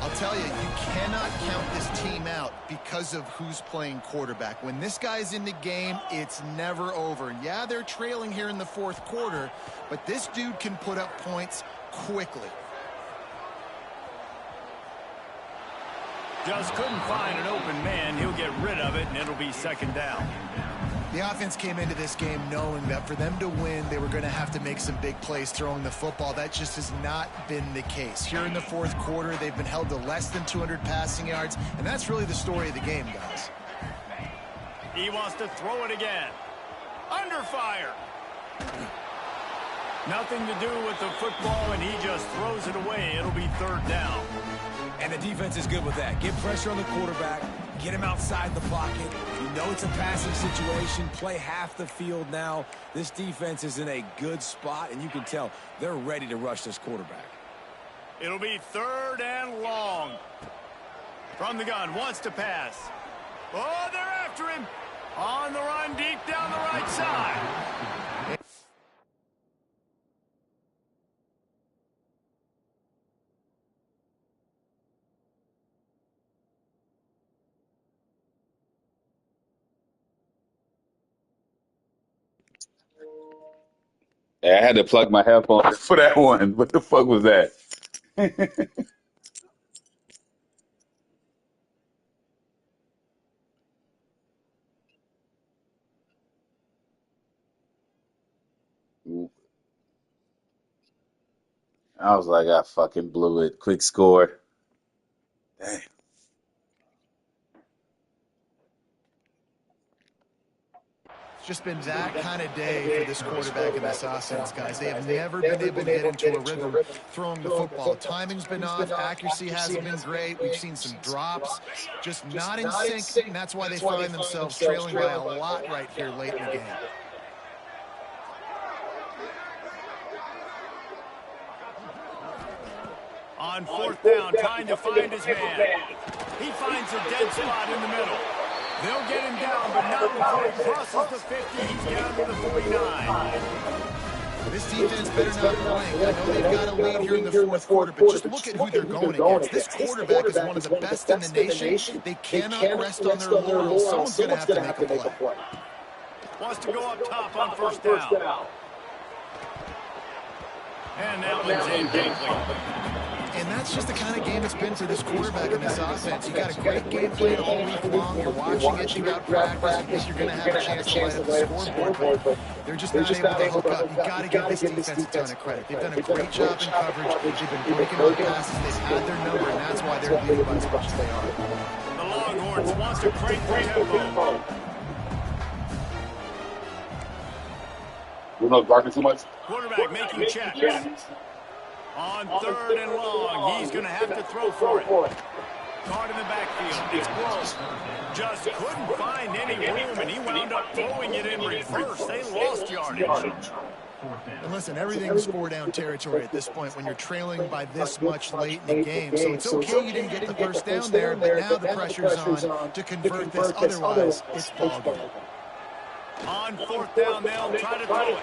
I'll tell you, you cannot count this team out because of who's playing quarterback. When this guy's in the game, it's never over. Yeah, they're trailing here in the fourth quarter, but this dude can put up points quickly. Just couldn't find an open man. He'll get rid of it, and it'll be second down. The offense came into this game knowing that for them to win, they were going to have to make some big plays throwing the football. That just has not been the case. Here in the fourth quarter, they've been held to less than 200 passing yards, and that's really the story of the game, guys. He wants to throw it again. Under fire. Nothing to do with the football, and he just throws it away. It'll be third down. And the defense is good with that. Get pressure on the quarterback. Get him outside the pocket. You know it's a passing situation. Play half the field now. This defense is in a good spot, and you can tell they're ready to rush this quarterback. It'll be third and long. From the gun, wants to pass. Oh, they're after him. On the run, deep down the right side. I had to plug my headphones for that one. What the fuck was that? I was like, I fucking blew it. Quick score. Damn. It's just been that kind of day for this quarterback and this offense, guys. They have never been able to get into a rhythm throwing the football. Timing's been off. Accuracy hasn't been great. We've seen some drops. Just not in sync, and that's why they find themselves trailing by a lot right here late in the game. On fourth down, trying to find his man. He finds a dead spot in the middle. They'll get him down, but not before he crosses the 50. He's down to the 49. This defense better not blink. I know they've got a lead here in the fourth quarter, but just look at who they're going against. This quarterback is one of the best in the nation. They cannot rest on their laurels. Someone's going to have to make a play. Wants to go up top on first down. And that one's incomplete. And that's just the kind of game it's been for this quarterback and this offense. You got a great game plan all week long. You're watching it throughout practice. You think you're going to have a chance to light up the scoreboard, but they're just not able to hook up. You've got to give this defense a ton of credit. They've done a great job in coverage. They've been breaking up passes. They've had their number, and that's why they're leading by as much as they are. The Longhorns wants to crank the tempo. We're not barking too much. Quarterback making checks. On third and long, he's going to have to throw for it. Caught in the backfield, explodes. Just couldn't find any room, and he wound up throwing it in reverse. They lost yardage. And listen, everything's four-down territory at this point when you're trailing by this much late in the game. So it's okay you didn't get the first down there, but now the pressure's on to convert this. Otherwise, it's ball game. On fourth down, they'll try to throw it.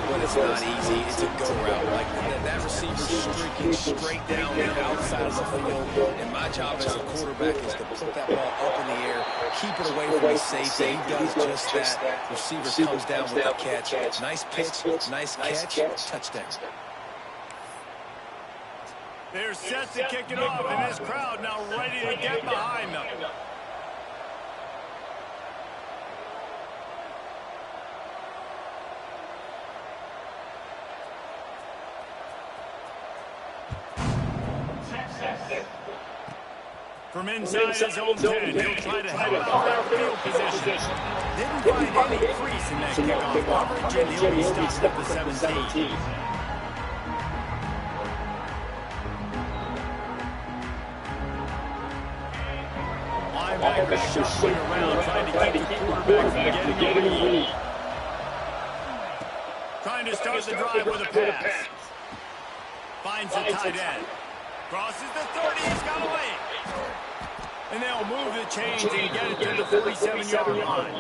But it's not easy. It's a go route. Like that receiver streaking straight down the outside of the field. And my job as a quarterback is to put that ball up in the air, keep it away from the safety. He does just that. Receiver comes down with a catch. Nice pitch, nice catch, touchdown. They're set to kick it off, and this crowd now ready to get behind them. From inside his own 10, he'll try to help out that field position. Didn't find any crease in that kickoff coverage, and he'll be stopped at the 17. Linebacker shuffling around, trying to keep the quarterback from getting a lead. Trying to start the drive with a pass. Finds the tight end. Crosses the 30, he's got away. And they'll move the chains and get it to the 47-yard line.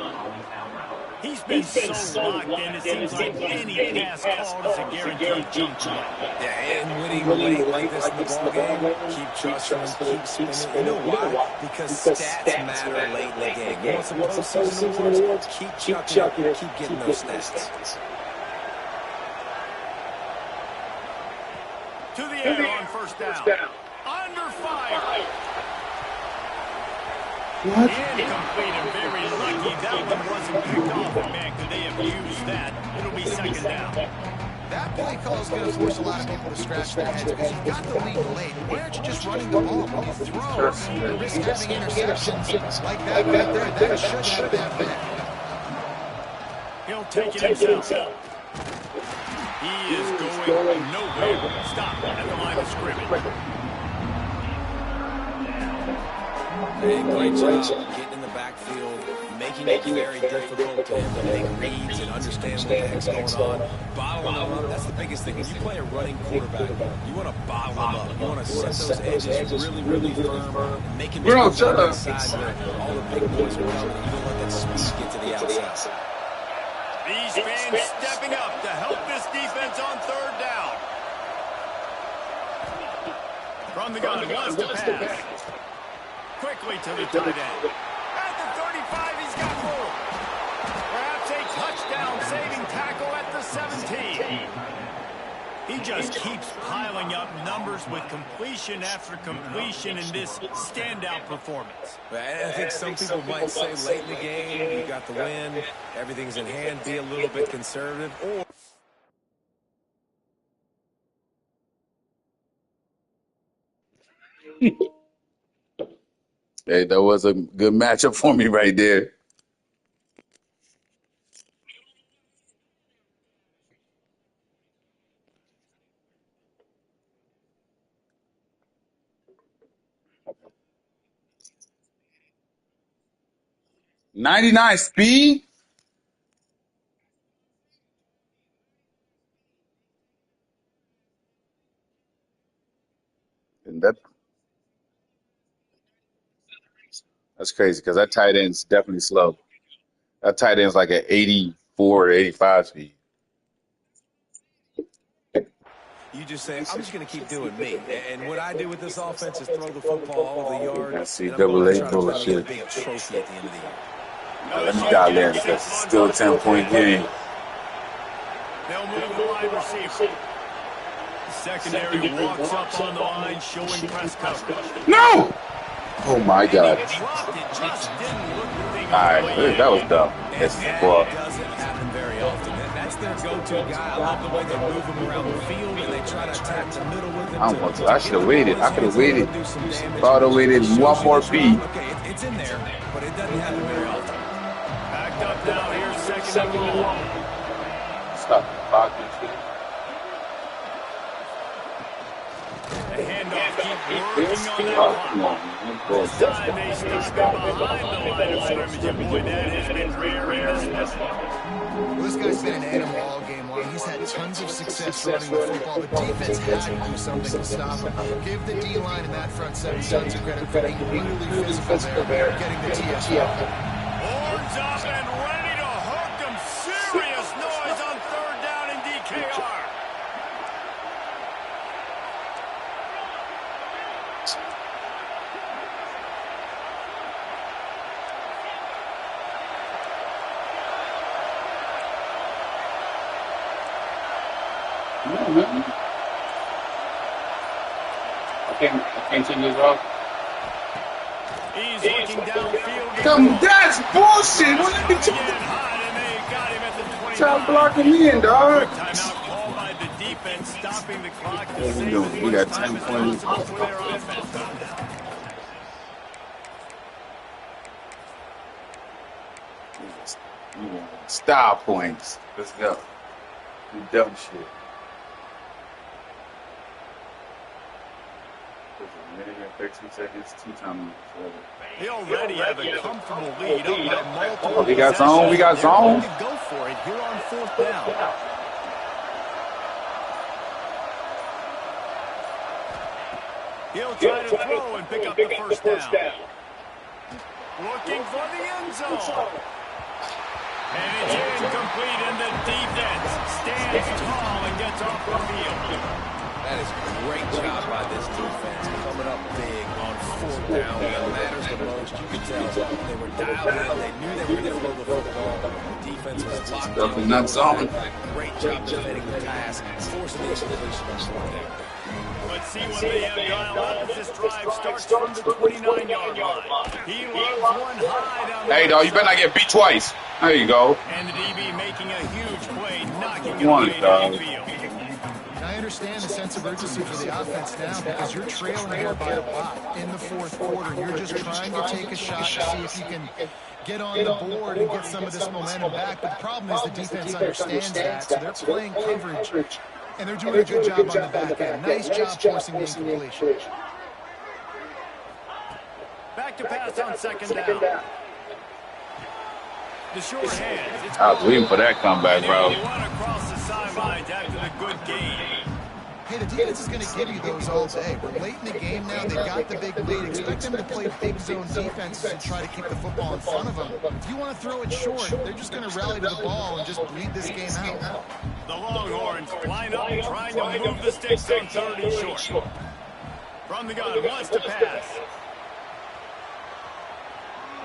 He's been so locked in, it seems like any pass called is a guaranteed jump shot. Yeah, and winning late like this in the ballgame, keep trusting him, keep spinning. You know why? Because stats matter late in the game. You want some postseason awards? Keep chucking it, keep getting those stats. To the air on first down. Under fire. What? Incomplete and very lucky that one wasn't picked off. Man, could they have used that? It'll be second down. That play call is going to force a lot of people to scratch their heads because you've got the lead late. Why aren't you just running the ball? When you throw, you risk having interceptions like that right there. That should have been picked. He'll take it himself. He is going nowhere. Stop at the line of scrimmage. Hey, great job getting in the backfield, making it very difficult to him to make reads and understand what the heck's going on. Bottling them up, that's the biggest thing. When you play a running quarterback, you want to bottle them up. You want to set those edges really firm and make him go inside where all the big boys are coming. You don't let that speed get to the outside. These fans stepping up to help this defense on third down. From the gun, wants to pass. Quickly to the tight end. At the 35, he's got room. Perhaps a touchdown-saving tackle at the 17. He just keeps piling up numbers with completion after completion in this standout performance. I think some people might say late in the game, you got the win, everything's in hand, be a little bit conservative, or Hey, that was a good matchup for me right there. '99 speed. And that's crazy because that tight end's definitely slow. That tight end's like at 84 or 85 speed. You just say, I'm just going to keep doing me. And what I do with this offense is throw the football all over the yard. That And I'm going to CAA try to bring me a bullshit. big trophy at the end of the year. Let me dial in because it's still a 10-point game. They'll move the wide receiver. Secondary walks up on the line, showing press coverage. No! Oh my God. It just didn't look the thing. All right, that was dumb. It's ball. Doesn't happen very often. That's their go-to guy. I love the way they move him around the field and they try to attack the middle with him. I should have waited. I could have waited. Thought I waited one more feet. Okay, it's in there, but it doesn't happen very often. Backed up now. Here's second and long. Stop the clock and shit. The handoff keeps working on that clock. This time they stop it behind the line of scrimmage, and boy, that has been rare in this one. Well, this guy's been an animal all game long. He's had tons of success running the football. The defense had to do something to stop him. Give the D-line in that front seven tons of credit for being really physical there, getting the TFL. Horns up and ready to hook them. Serious noise on third down in DKR. I can't turn this off. He's looking downfield. Come, that's bullshit. What are you doing? Stop blocking me in, dog. Timeout called by the defense, stopping the clock. What are we doing? We got 10 points. Style points. Let's go. You dumb shit. There's a minute and 13 seconds, 2 times. They already have a comfortable lead up by multiple. We got zone. We got zone. Go for it here on fourth down. He'll try to throw and pick up the first down. Looking for the end zone. And it's incomplete, and the defense stands tall and gets off the field. That is a great job by this defense, coming up big on fourth down. When it matters the most, you can tell they were dialed in. They knew they were going to throw the football. The defense was locked in. Not zone. Great job defending the pass, forcing the incompletion on fourth down. Let's see what they have dialed up as this drive starts from the 29-yard line. He loves one high down the Hey, dog, you better not get beat twice. There you go. And the DB making a huge play, knocking it One, away dog. downfield. I understand the sense of urgency for the offense now because you're trailing here by a lot in the fourth quarter. You're just trying to take a shot to see if you can get on the board and get some of this momentum back. But the problem is the defense understands that, so they're playing coverage, and they're doing a good job on the back end. Nice job forcing the incompletion. Back to pass on second down. The short hands. I was waiting for that comeback, bro. He went across the sidelines after the good game. Hey, the defense is going to give you those all day. We're late in the game now. They've got the big lead. Expect them to play big zone defenses and try to keep the football in front of them. If you want to throw it short, they're just going to rally to the ball and just bleed this game out. The Longhorns line up, trying to move the sticks on third and short. From the gun, wants to pass.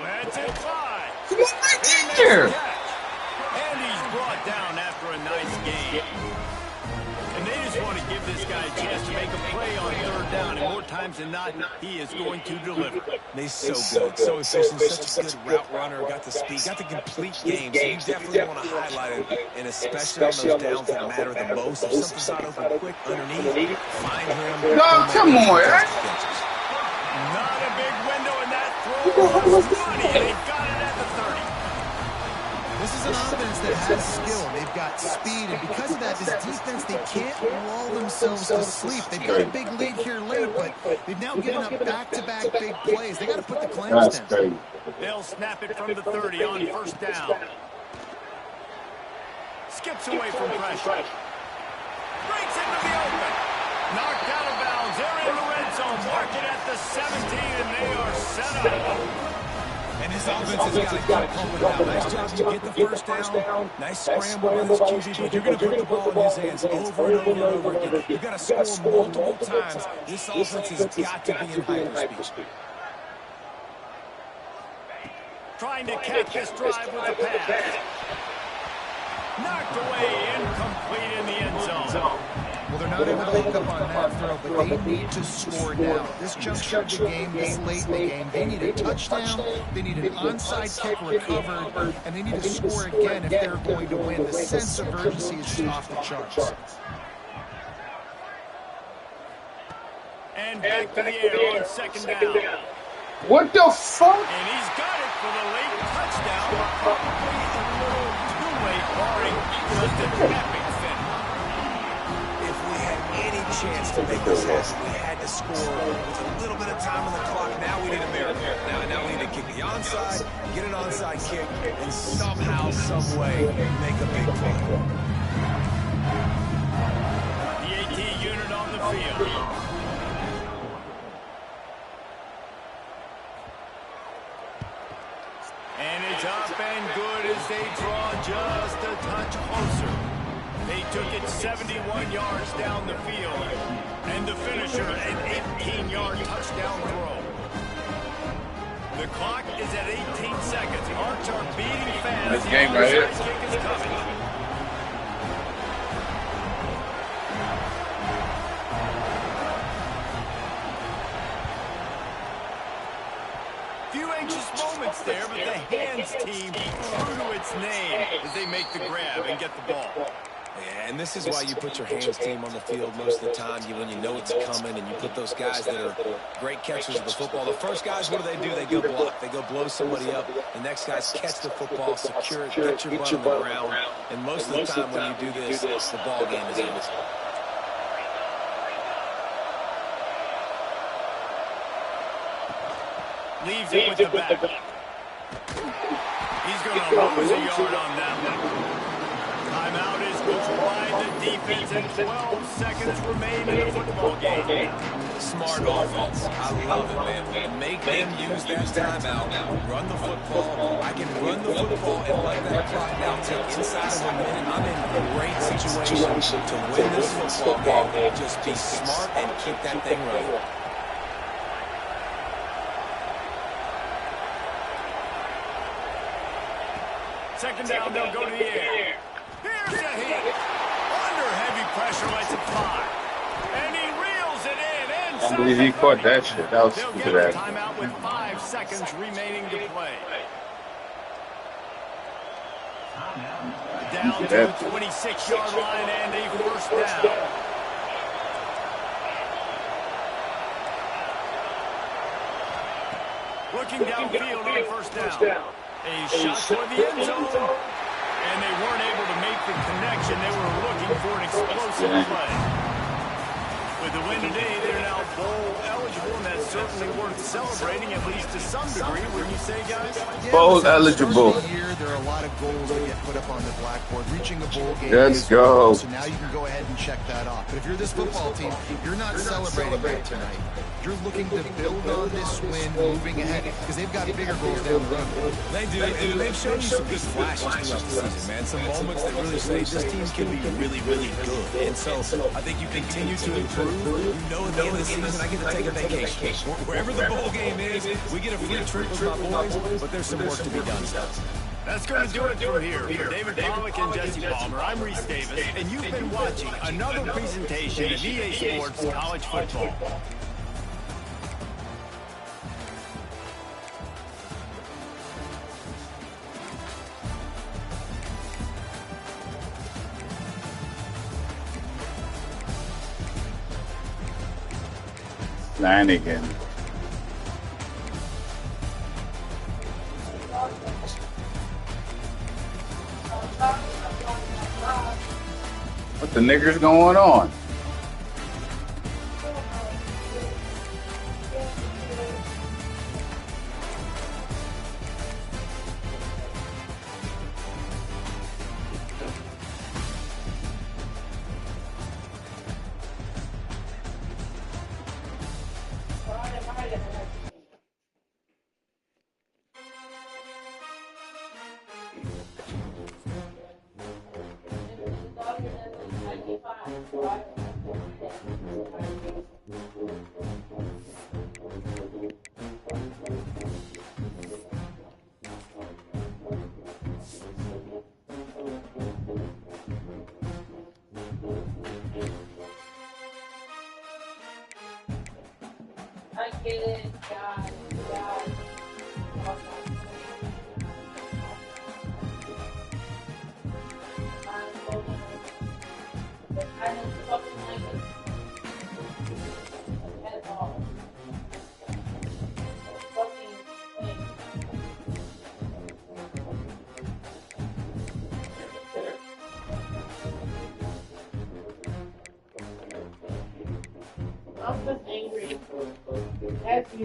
Let's it fly. Come on, right there. And he's brought down after a nice game. And they just want to give this guy a chance to make a play on third down. And more times than not, he is going to deliver. He's so good, so efficient, such a good route runner, got the speed, got the complete game. So you definitely want to highlight it, and especially on those downs that matter the most. If something's not open quick underneath, find him. No, come on, Not a big window, and that throw was money, and they got it at the 30. This is an offense that has skill. They've got speed, and because of that, this defense, they can't lull themselves to sleep. They've got a big lead here late, but they've now given up back-to-back big plays. They got to put the clamps down. They'll snap it from the 30 on first down. Skips away from pressure. Breaks into the open. Knocked out of bounds. They're in the red zone. Mark it at the 17, and they are set up. And this offense has got to keep pumping out. Nice job. You get the first down. Nice scramble by this QB, but you're going to put the ball in his hands over and over and over again. You've got to score multiple times. This offense has got to be in hyperspeed. Trying to catch this drive with a pass. Knocked away, incomplete in the end zone. Well, they're not able to hook up on that throw, but they need to score now. This juncture of the game, this late in the game, they need a touchdown, they need an onside kick recovered, and they need to score again if they're going to win. The sense of urgency is just off the charts. And back to the air on second down. What the fuck? And he's got it for the late touchdown. Probably a little too late, barring just a epic finish. If we had any chance to make this happen, we had to score with a little bit of time on the clock. Now we need a miracle. Now we need to kick the onside, get an onside kick, and somehow, some way, make a big play. The AT unit on the field. And it's up and good as they draw just a touch closer. They took it 71 yards down the field. And the finisher, an 18-yard touchdown throw. The clock is at 18 seconds. Hearts are beating fast. This game right here. Kick is coming. Few anxious moments there, but the hands team true to its name as they make the grab and get the ball. Yeah, and this is why you put your hands team on the field most of the time when you know it's coming, and you put those guys that are great catchers of the football. The first guys, what do? They go block. They go blow somebody up. The next guys catch the football, secure it, get your butt on the ground. And most of the time when you do this, the ball game is over. Leaves it with the back. He's going to lose a yard on that one. Timeout is called by the defense, and 12 seconds remain in the football game. Smart offense. I love it, man. Make them use that timeout. Run the football. I can run the football and let that clock now take inside of a minute. I'm in a great situation to win this football game. Just be smart and keep that thing running. Second down, they'll go to the air. Here's a hit. Under heavy pressure, lets it fly. And he reels it in. I believe he caught that shit. That was They'll stupid get ass. the timeout with 5 seconds remaining to play. Down to the 26-yard line and a first down. Looking downfield on first down. A shot toward the end zone. And they weren't able to make the connection. They were looking for an explosive play. With the win today, they're now bowl eligible, and that's certainly worth celebrating, at least to some degree, wouldn't you say, guys? Yeah, Bowl eligible. The year, there are a lot of goals that get put up on the blackboard. Reaching a bowl game. Let's go. So now you can go ahead and check that off. But if you're this football team, you're not celebrating that tonight. You're looking to build on this win, moving ahead, because they've got bigger goals down the road. They do, and they've shown you some good flashes throughout the season, man. Some moments that really say this team can be really, really good. And so I think you continue to improve. You know at the end of the season, I get to take a vacation. Wherever the bowl game is, we get a free trip with my boys, but there's some work to be done still. That's going to do it for here. For David Pollack and Jesse Palmer, I'm Reese Davis, and you've been watching another presentation of EA Sports College Football. Flanagan. What the nigger's going on? I get it, God, God. I didn't fucking like it at all. Fucking thing. I'm just angry. That's you.